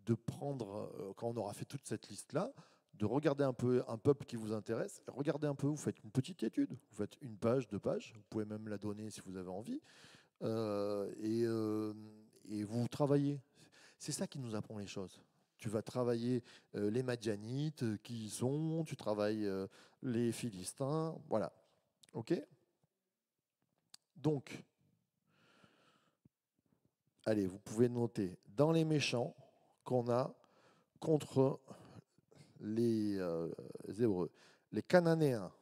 de prendre, quand on aura fait toute cette liste-là, de regarder un peu un peuple qui vous intéresse, regardez un peu, vous faites une petite étude, vous faites une page, deux pages, vous pouvez même la donner si vous avez envie, euh, et, euh, et vous travaillez. C'est ça qui nous apprend les choses. Tu vas travailler les Madianites, qui y sont, tu travailles les Philistins, voilà. OK? Donc, allez, vous pouvez noter dans les méchants qu'on a contre les Hébreux. Les Cananéens.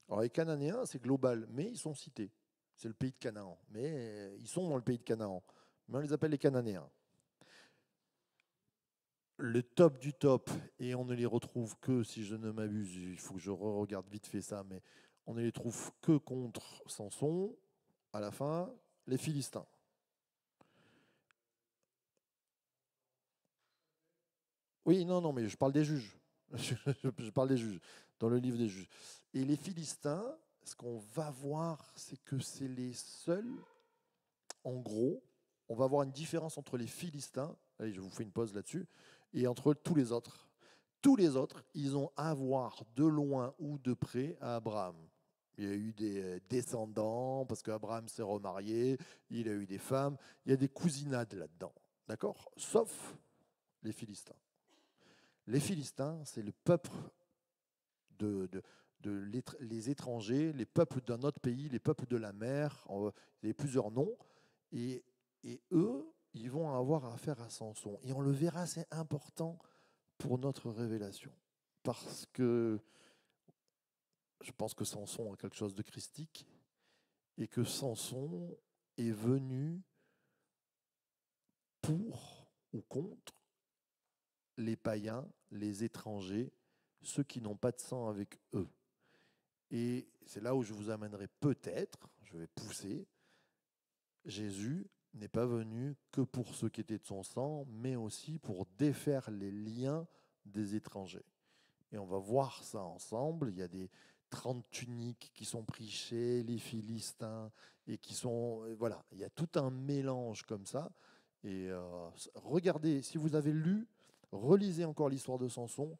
Alors les Cananéens, c'est global, mais ils sont cités. C'est le pays de Canaan. Mais ils sont dans le pays de Canaan. Mais on les appelle les Cananéens. Le top du top, et on ne les retrouve que, si je ne m'abuse, il faut que je regarde vite fait ça, mais on ne les trouve que contre Samson, à la fin, les Philistins. Oui, non, non, mais je parle des juges. Je parle des juges, dans le livre des juges. Et les Philistins, ce qu'on va voir, c'est que c'est les seuls, en gros, on va voir une différence entre les Philistins, allez, je vous fais une pause là-dessus, et entre tous les autres. Tous les autres, ils ont à voir de loin ou de près à Abraham. Il y a eu des descendants, parce qu'Abraham s'est remarié, il a eu des femmes, il y a des cousinades là-dedans, d'accord? Sauf les Philistins. Les Philistins, c'est le peuple de les étrangers, les peuples d'un autre pays, les peuples de la mer, il y a plusieurs noms, et, et eux, ils vont avoir affaire à Samson. Et on le verra, c'est important pour notre révélation, parce que je pense que Samson a quelque chose de christique, et que Samson est venu pour ou contre les païens, les étrangers, ceux qui n'ont pas de sang avec eux. Et c'est là où je vous amènerai peut-être, je vais pousser, Jésus n'est pas venu que pour ceux qui étaient de son sang, mais aussi pour défaire les liens des étrangers. Et on va voir ça ensemble. Il y a des 30 tuniques qui sont pris chez les Philistins et qui sont... Voilà, il y a tout un mélange comme ça. Et regardez, si vous avez lu, relisez encore l'histoire de Samson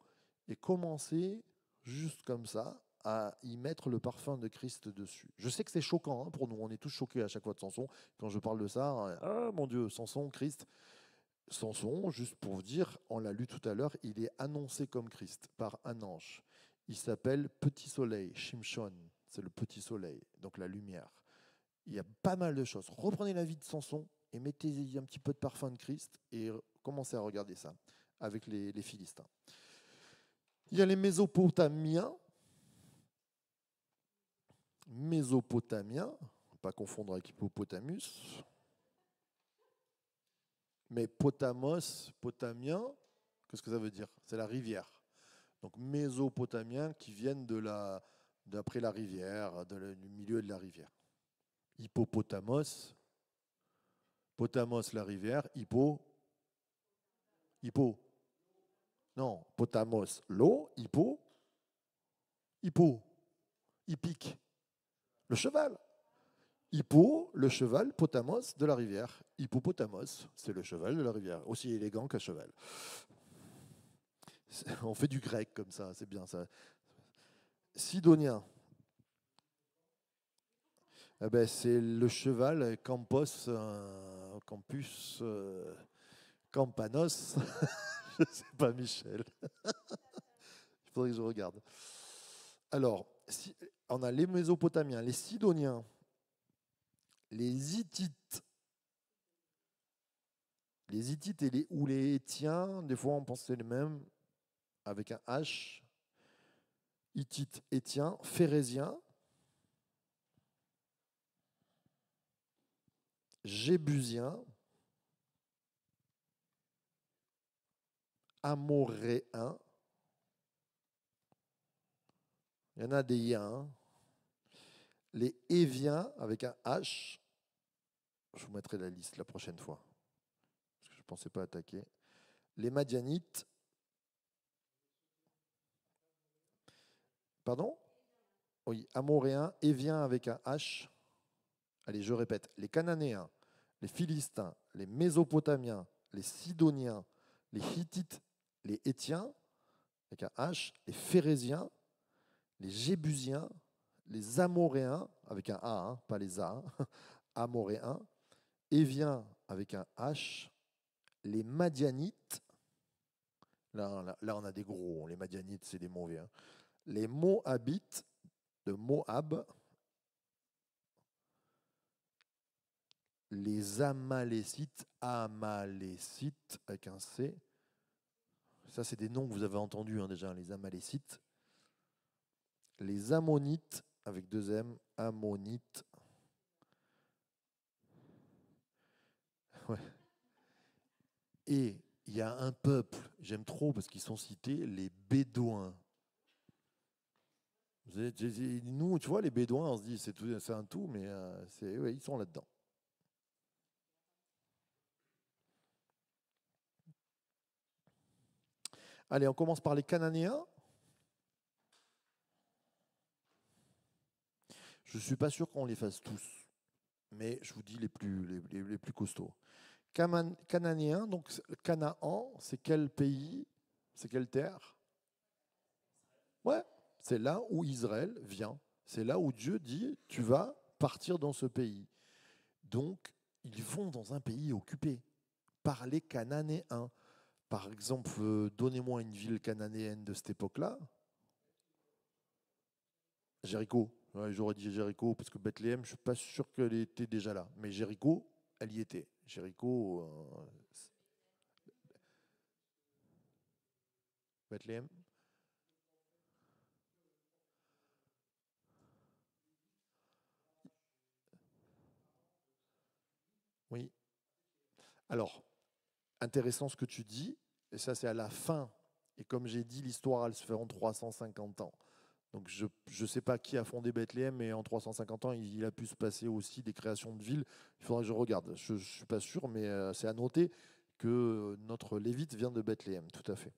et commencez juste comme ça à y mettre le parfum de Christ dessus. Je sais que c'est choquant hein, pour nous, on est tous choqués à chaque fois de Samson. Quand je parle de ça, ah mon Dieu, Samson, Christ. Samson, juste pour vous dire, on l'a lu tout à l'heure, il est annoncé comme Christ par un ange. Il s'appelle Petit Soleil, Shimshon, c'est le petit soleil, donc la lumière. Il y a pas mal de choses. Reprenez la vie de Samson et mettez-y un petit peu de parfum de Christ et commencez à regarder ça avec les Philistins. Il y a les Mésopotamiens. Mésopotamiens, pas confondre avec hippopotamus. Mais potamos, potamien, qu'est-ce que ça veut dire? C'est la rivière. Donc mésopotamiens qui viennent d'après la rivière, du milieu de la rivière. Hippopotamos, potamos la rivière, hippo, non, potamos l'eau, hippo, hippique, le cheval. Hippo, le cheval, potamos de la rivière. Hippopotamos, c'est le cheval de la rivière, aussi élégant qu'un cheval. On fait du grec comme ça, c'est bien ça. Sidonien, eh ben, c'est le cheval campos, campus, campanos. Je ne sais pas, Michel. Il faudrait que je regarde. Alors, on a les Mésopotamiens, les Sidoniens, les Hittites. Les Hittites ou les Hétiens, des fois on pense que c'est les mêmes, avec un H. Hittite, Hétien, Phérésien, Jébusien, Amoréen. Il y en a des Iens. Les Éviens avec un H. Je vous mettrai la liste la prochaine fois. Parce que je ne pensais pas attaquer. Les Madianites. Pardon? Oui, Amoréens, Éviens avec un H. Allez, je répète. Les Cananéens, les Philistins, les Mésopotamiens, les Sidoniens, les Hittites, les Étiens, avec un H, les Phérésiens, les Jébusiens, les Amoréens, avec un A, hein, pas les A, hein, Amoréens, Éviens avec un H, les Madianites, là, on a des gros, les Madianites, c'est des mauvais, hein, les Moabites de Moab, les Amalécites, Amalécites avec un C, ça c'est des noms que vous avez entendus hein, déjà, les Amalécites, les Ammonites avec deux M, Ammonites, ouais. Et il y a un peuple, j'aime trop parce qu'ils sont cités, les Bédouins. Nous, tu vois, les Bédouins, on se dit c'est un tout, mais ouais, ils sont là-dedans. Allez, on commence par les Cananéens. Je ne suis pas sûr qu'on les fasse tous, mais je vous dis les plus costauds. Cananéens, donc Canaan, c'est quel pays? C'est quelle terre? Ouais, c'est là où Israël vient. C'est là où Dieu dit, tu vas partir dans ce pays. Donc, ils vont dans un pays occupé par les Cananéens. Par exemple, donnez-moi une ville cananéenne de cette époque-là. Jéricho. Ouais, j'aurais dit Jéricho parce que Bethléem, je ne suis pas sûr qu'elle était déjà là. Mais Jéricho, elle y était. Jéricho, Bethléem. Oui. Alors, intéressant ce que tu dis. Et ça, c'est à la fin. Et comme j'ai dit, l'histoire, elle se fait en 350 ans. Donc je ne sais pas qui a fondé Bethléem, mais en 350 ans, il a pu se passer aussi des créations de villes. Il faudra que je regarde. Je ne suis pas sûr, mais c'est à noter que notre Lévite vient de Bethléem, tout à fait.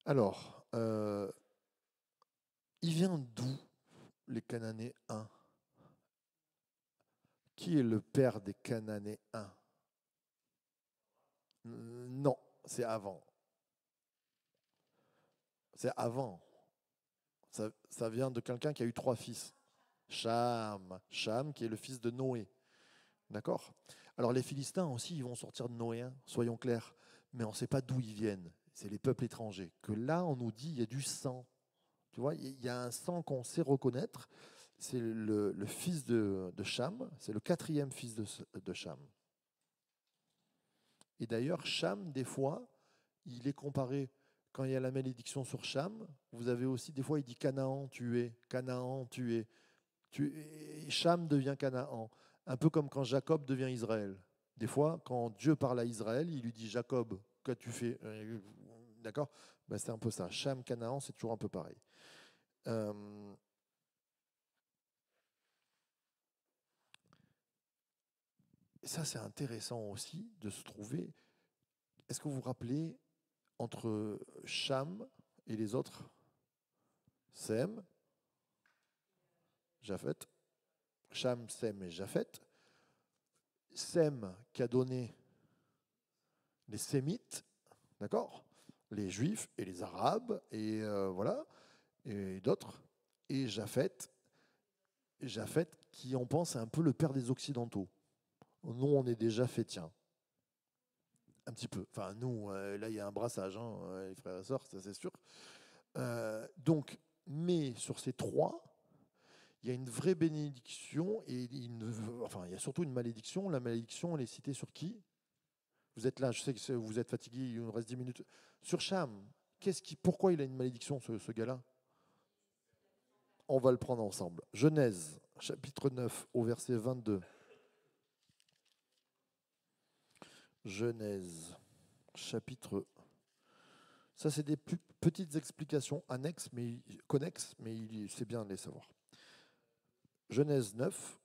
Alors, il vient d'où les Cananéens? Qui est le père des Cananéens? Non, c'est avant. C'est avant. Ça vient de quelqu'un qui a eu trois fils. Cham qui est le fils de Noé. D'accord? Alors les Philistins aussi, ils vont sortir de Noé, hein, soyons clairs, mais on ne sait pas d'où ils viennent. C'est les peuples étrangers. Que là, on nous dit, il y a du sang. Tu vois, il y a un sang qu'on sait reconnaître. C'est le fils de Cham, c'est le quatrième fils de Cham. Et d'ailleurs, Cham, des fois, il est comparé, quand il y a la malédiction sur Cham, vous avez aussi, des fois, il dit Canaan, tu es, Canaan, tu es. Cham devient Canaan. Un peu comme quand Jacob devient Israël. Des fois, quand Dieu parle à Israël, il lui dit Jacob, qu'as-tu fait? D'accord? Ben, c'est un peu ça. Cham, Canaan, c'est toujours un peu pareil. Euh, ça, c'est intéressant aussi de se trouver. Est-ce que vous vous rappelez entre Cham et les autres? Sem, Japhet. Cham, Sem et Japhet. Sem qui a donné les Sémites, d'accord? Les Juifs et les Arabes, et voilà, et d'autres. Et Japhet qui, on pense, est un peu le père des Occidentaux. Nous, on est des Japhétiens, un petit peu. Enfin, nous, là, il y a un brassage, hein, les frères et sœurs, ça c'est sûr. Donc, mais sur ces trois, il y a une vraie bénédiction et enfin, il y a surtout une malédiction. La malédiction, elle est citée sur qui? Vous êtes là, je sais que vous êtes fatigué, il nous reste 10 minutes. Sur Cham, pourquoi il a une malédiction, ce gars-là? On va le prendre ensemble. Genèse, chapitre 9, au verset 22. Genèse, chapitre. Ça, c'est des petites explications connexes, mais c'est bien de les savoir. Genèse 9,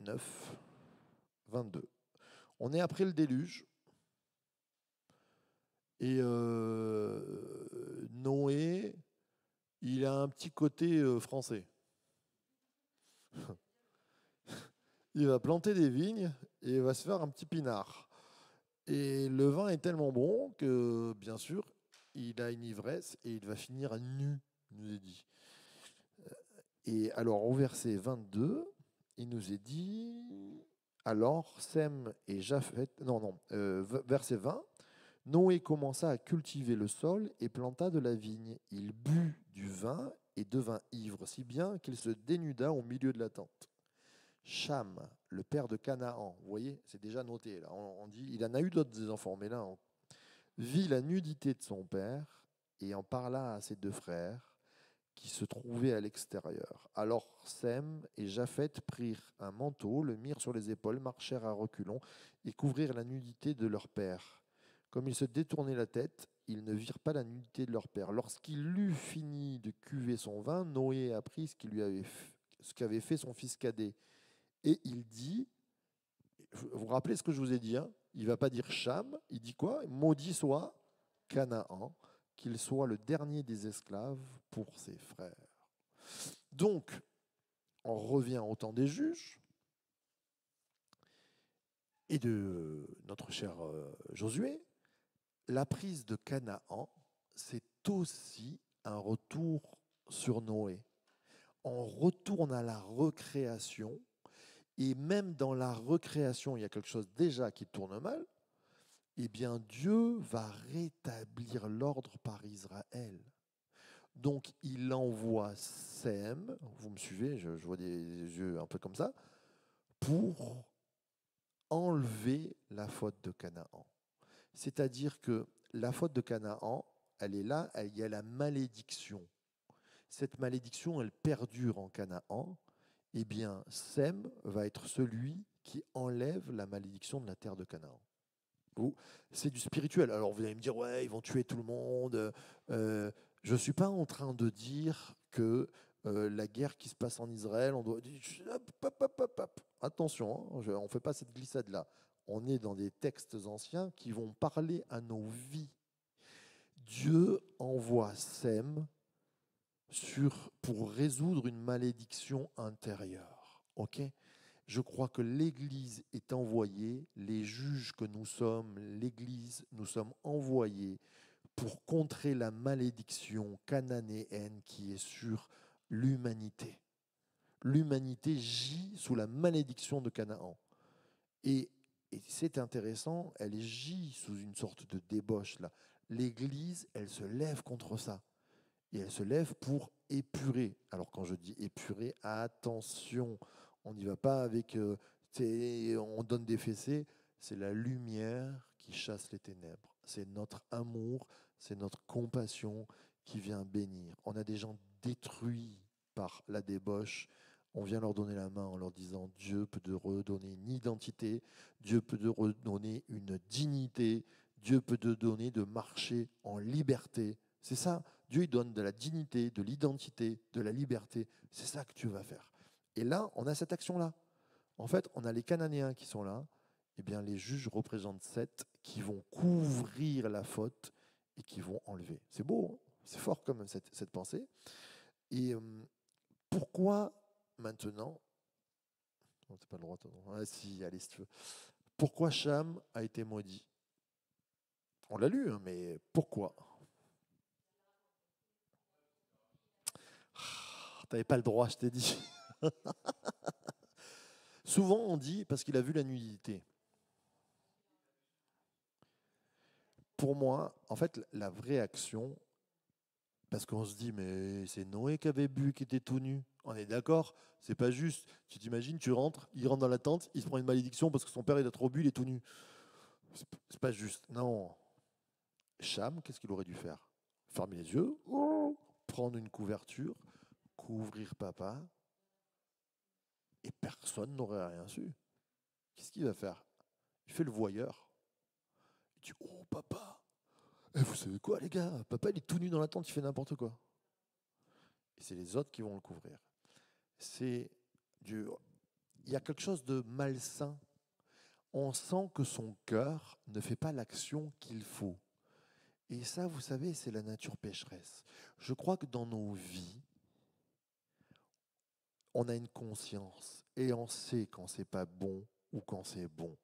9, 22. On est après le déluge. Et Noé, il a un petit côté français. Il va planter des vignes et il va se faire un petit pinard. Et le vin est tellement bon que, bien sûr, il a une ivresse et il va finir nu, il nous est dit. Et alors, au verset 22, il nous est dit, alors Sem et Japheth, verset 20, Noé commença à cultiver le sol et planta de la vigne. Il but du vin et devint ivre, si bien qu'il se dénuda au milieu de la tente. Cham, le père de Canaan, vous voyez, c'est déjà noté là. On dit, il en a eu d'autres des enfants, mais là, on vit la nudité de son père et en parla à ses deux frères qui se trouvaient à l'extérieur. Alors Sem et Japheth prirent un manteau, le mirent sur les épaules, marchèrent à reculons et couvrirent la nudité de leur père. Comme ils se détournaient la tête, ils ne virent pas la nudité de leur père. Lorsqu'il eut fini de cuver son vin, Noé apprit ce qu'avait fait son fils cadet. Et il dit, vous vous rappelez ce que je vous ai dit, hein, il ne va pas dire Cham, il dit quoi? Maudit soit Canaan, qu'il soit le dernier des esclaves pour ses frères. Donc, on revient au temps des juges et de notre cher Josué. La prise de Canaan, c'est aussi un retour sur Noé. On retourne à la recréation, et même dans la recréation, il y a quelque chose déjà qui tourne mal. Eh bien, Dieu va rétablir l'ordre par Israël. Donc, il envoie Sem, vous me suivez, je vois des yeux un peu comme ça, pour enlever la faute de Canaan. C'est-à-dire que la faute de Canaan, elle est là, il y a la malédiction. Cette malédiction, elle perdure en Canaan. Eh bien, Sem va être celui qui enlève la malédiction de la terre de Canaan. C'est du spirituel. Alors vous allez me dire, ouais, ils vont tuer tout le monde. Je ne suis pas en train de dire que la guerre qui se passe en Israël, on doit... Hop. Attention, hein, on ne fait pas cette glissade-là. On est dans des textes anciens qui vont parler à nos vies. Dieu envoie Sem pour résoudre une malédiction intérieure. Ok ? Je crois que l'Église est envoyée, les juges que nous sommes, l'Église, nous sommes envoyés pour contrer la malédiction cananéenne qui est sur l'humanité. L'humanité gît sous la malédiction de Canaan. Et c'est intéressant, elle gît sous une sorte de débauche là. L'Église, elle se lève contre ça. Et elle se lève pour épurer. Alors quand je dis épurer, attention, on n'y va pas avec, on donne des fessées, c'est la lumière qui chasse les ténèbres. C'est notre amour, c'est notre compassion qui vient bénir. On a des gens détruits par la débauche. On vient leur donner la main en leur disant Dieu peut te redonner une identité, Dieu peut te redonner une dignité, Dieu peut te donner de marcher en liberté. C'est ça. Dieu il donne de la dignité, de l'identité, de la liberté. C'est ça que Dieu va faire. Et là, on a cette action-là. En fait, on a les Cananéens qui sont là. Eh bien, les juges représentent 7 qui vont couvrir la faute et qui vont enlever. C'est beau, hein, c'est fort comme cette pensée. Et pourquoi maintenant... Non, t'as pas le droit, toi. Ah si, allez, si tu veux. Pourquoi Cham a été maudit? On l'a lu, hein, mais pourquoi? T'avais pas le droit, je t'ai dit. Souvent, on dit parce qu'il a vu la nudité. Pour moi, en fait, la vraie action, parce qu'on se dit, mais c'est Noé qui avait bu, qui était tout nu. On est d'accord, c'est pas juste. Tu t'imagines, il rentre dans la tente, il se prend une malédiction parce que son père il a trop bu, il est tout nu. C'est pas juste. Non. Cham, qu'est-ce qu'il aurait dû faire? Fermer les yeux, prendre une couverture, couvrir papa, et personne n'aurait rien su. Qu'est-ce qu'il va faire? Il fait le voyeur. Il dit, oh papa, vous savez quoi les gars? Papa il est tout nu dans la tente, il fait n'importe quoi. Et c'est les autres qui vont le couvrir. C'est du... Il y a quelque chose de malsain. On sent que son cœur ne fait pas l'action qu'il faut. Et ça, vous savez, c'est la nature pécheresse. Je crois que dans nos vies, on a une conscience et on sait quand c'est pas bon ou quand c'est bon.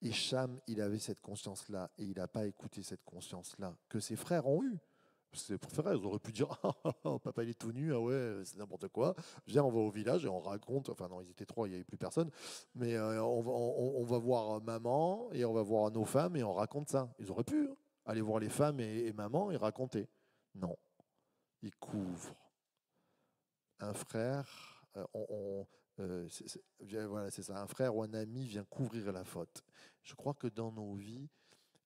Et Cham, il avait cette conscience-là et il n'a pas écouté cette conscience-là que ses frères ont eue. Ses frères, ils auraient pu dire ah, papa il est tout nu, ah ouais, c'est n'importe quoi. Viens, on va au village et on raconte. Enfin, non, ils étaient trois, il n'y avait plus personne. Mais on va voir maman et on va voir nos femmes et on raconte ça. Ils auraient pu aller voir les femmes et maman et raconter. Non, ils couvrent. Un frère, voilà, c'est ça, un frère ou un ami vient couvrir la faute. Je crois que dans nos vies,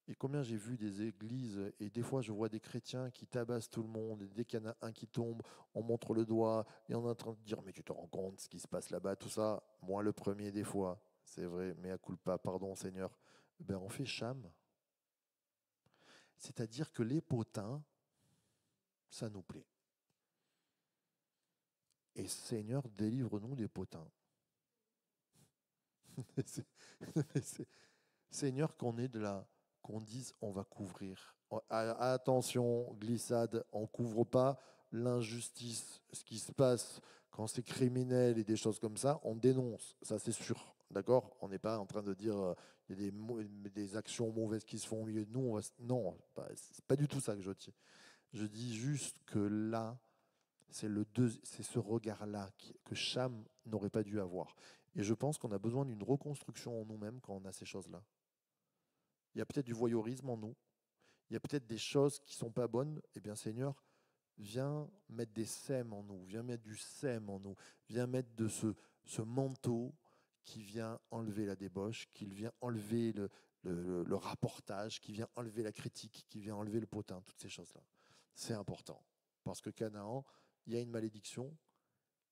et combien j'ai vu des églises, et des fois je vois des chrétiens qui tabassent tout le monde, et dès qu'il y en a un qui tombe, on montre le doigt, et on est en train de dire, mais tu te rends compte ce qui se passe là-bas, tout ça, moi le premier des fois, c'est vrai, mais à culpa, pardon Seigneur, ben on fait Cham. C'est-à-dire que les potins, ça nous plaît. Et Seigneur, délivre-nous des potins. Seigneur, qu'on ait de la, qu'on dise on va couvrir. Attention, glissade, on ne couvre pas l'injustice, ce qui se passe quand c'est criminel et des choses comme ça, on dénonce, ça c'est sûr. D'accord. On n'est pas en train de dire il y a des actions mauvaises qui se font au milieu de nous. Non, c'est pas du tout ça que je dis. Je dis juste que là, c'est ce regard-là que Cham n'aurait pas dû avoir. Et je pense qu'on a besoin d'une reconstruction en nous-mêmes quand on a ces choses-là. Il y a peut-être du voyeurisme en nous. Il y a peut-être des choses qui ne sont pas bonnes. Eh bien, Seigneur, viens mettre des sèmes en nous. Viens mettre du sème en nous. Viens mettre de ce manteau qui vient enlever la débauche, qui vient enlever le rapportage, qui vient enlever la critique, qui vient enlever le potin, toutes ces choses-là. C'est important. Parce que Canaan, il y a une malédiction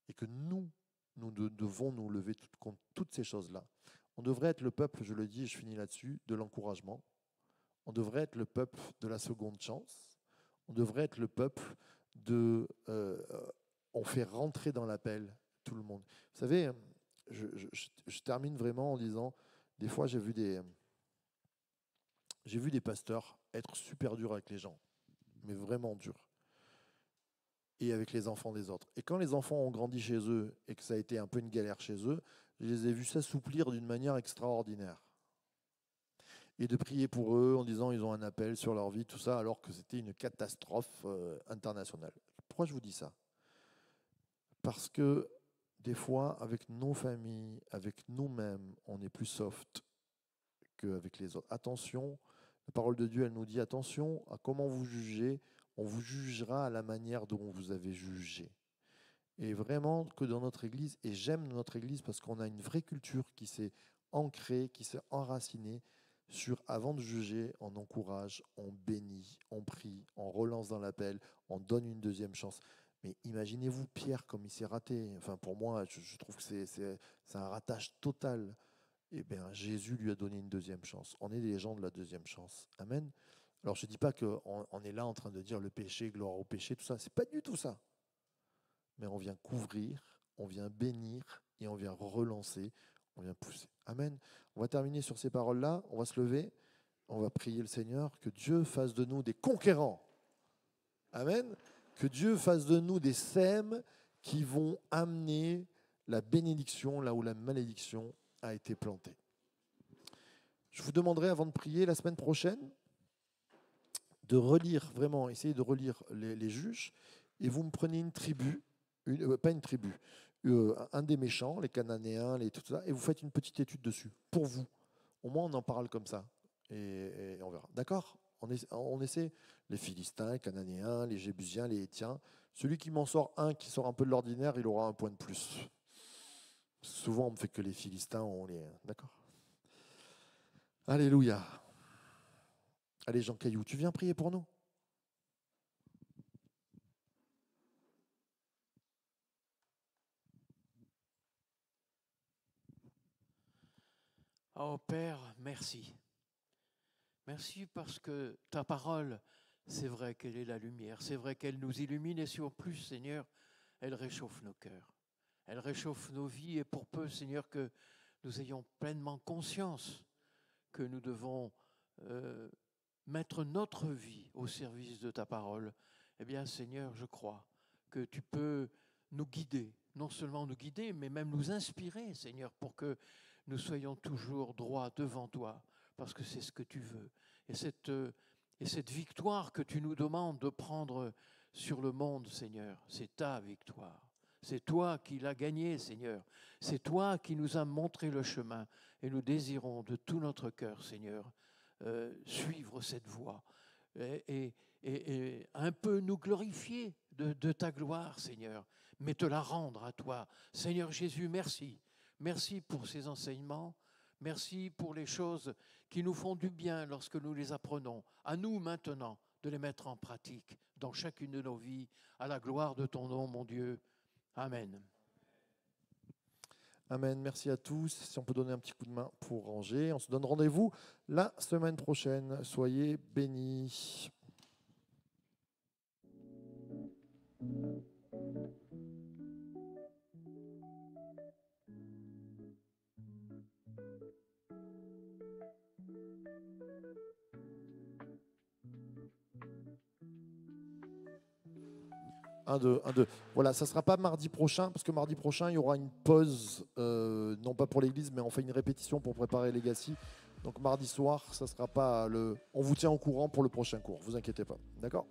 et que nous devons nous lever contre toutes ces choses-là. On devrait être le peuple, je le dis et je finis là-dessus, de l'encouragement. On devrait être le peuple de la seconde chance. On devrait être le peuple de... on fait rentrer dans l'appel tout le monde. Vous savez, je termine vraiment en disant, des fois j'ai vu des pasteurs être super durs avec les gens, mais vraiment durs, et avec les enfants des autres. Et quand les enfants ont grandi chez eux et que ça a été un peu une galère chez eux, je les ai vus s'assouplir d'une manière extraordinaire. Et de prier pour eux en disant ils ont un appel sur leur vie, tout ça, alors que c'était une catastrophe internationale. Pourquoi je vous dis ça? Parce que des fois, avec nos familles, avec nous-mêmes, on est plus soft qu'avec les autres. Attention, la parole de Dieu, elle nous dit attention à comment vous jugez, on vous jugera à la manière dont vous avez jugé. Et vraiment que dans notre Église, et j'aime notre Église parce qu'on a une vraie culture qui s'est ancrée, qui s'est enracinée sur avant de juger, on encourage, on bénit, on prie, on relance dans l'appel, on donne une deuxième chance. Mais imaginez-vous Pierre comme il s'est raté. Enfin, pour moi, je trouve que c'est un ratage total. Eh bien, Jésus lui a donné une deuxième chance. On est des gens de la deuxième chance. Amen. Alors, je ne dis pas qu'on est là en train de dire le péché, gloire au péché, tout ça. C'est pas du tout ça. Mais on vient couvrir, on vient bénir et on vient relancer, on vient pousser. Amen. On va terminer sur ces paroles-là. On va se lever. On va prier le Seigneur. Que Dieu fasse de nous des conquérants. Amen. Que Dieu fasse de nous des sèmes qui vont amener la bénédiction là où la malédiction a été plantée. Je vous demanderai avant de prier la semaine prochaine de relire, vraiment, essayer de relire les juges, et vous me prenez une tribu, pas une tribu, un des méchants, les Cananéens, tout ça, et vous faites une petite étude dessus, pour vous. Au moins, on en parle comme ça, et on verra. D'accord? On essaie les Philistins, les Cananéens, les Jébusiens, les Hétiens. Celui qui m'en sort un, qui sort un peu de l'ordinaire, il aura un point de plus. Souvent, on me fait que les Philistins, D'accord? Alléluia. Allez, Jean Caillou, tu viens prier pour nous? Oh Père, merci. Merci parce que ta parole, c'est vrai qu'elle est la lumière, c'est vrai qu'elle nous illumine et sur plus, Seigneur, elle réchauffe nos cœurs. Elle réchauffe nos vies et pour peu, Seigneur, que nous ayons pleinement conscience que nous devons mettre notre vie au service de ta parole, eh bien Seigneur, je crois que tu peux nous guider, non seulement nous guider, mais même nous inspirer, Seigneur, pour que nous soyons toujours droits devant toi, parce que c'est ce que tu veux. Et cette victoire que tu nous demandes de prendre sur le monde, Seigneur, c'est ta victoire. C'est toi qui l'as gagnée, Seigneur. C'est toi qui nous as montré le chemin. Et nous désirons de tout notre cœur, Seigneur, suivre cette voie et un peu nous glorifier de ta gloire, Seigneur, mais te la rendre à toi. Seigneur Jésus, merci. Merci pour ces enseignements. Merci pour les choses qui nous font du bien lorsque nous les apprenons. À nous maintenant de les mettre en pratique dans chacune de nos vies, à la gloire de ton nom, mon Dieu. Amen. Amen. Merci à tous. Si on peut donner un petit coup de main pour ranger. On se donne rendez-vous la semaine prochaine. Soyez bénis. Un, deux, un, deux. Voilà, ça ne sera pas mardi prochain, parce que mardi prochain, il y aura une pause, non pas pour l'église, mais on fait une répétition pour préparer Legacy. Donc mardi soir, ça sera pas le. On vous tient au courant pour le prochain cours, vous inquiétez pas. D'accord ?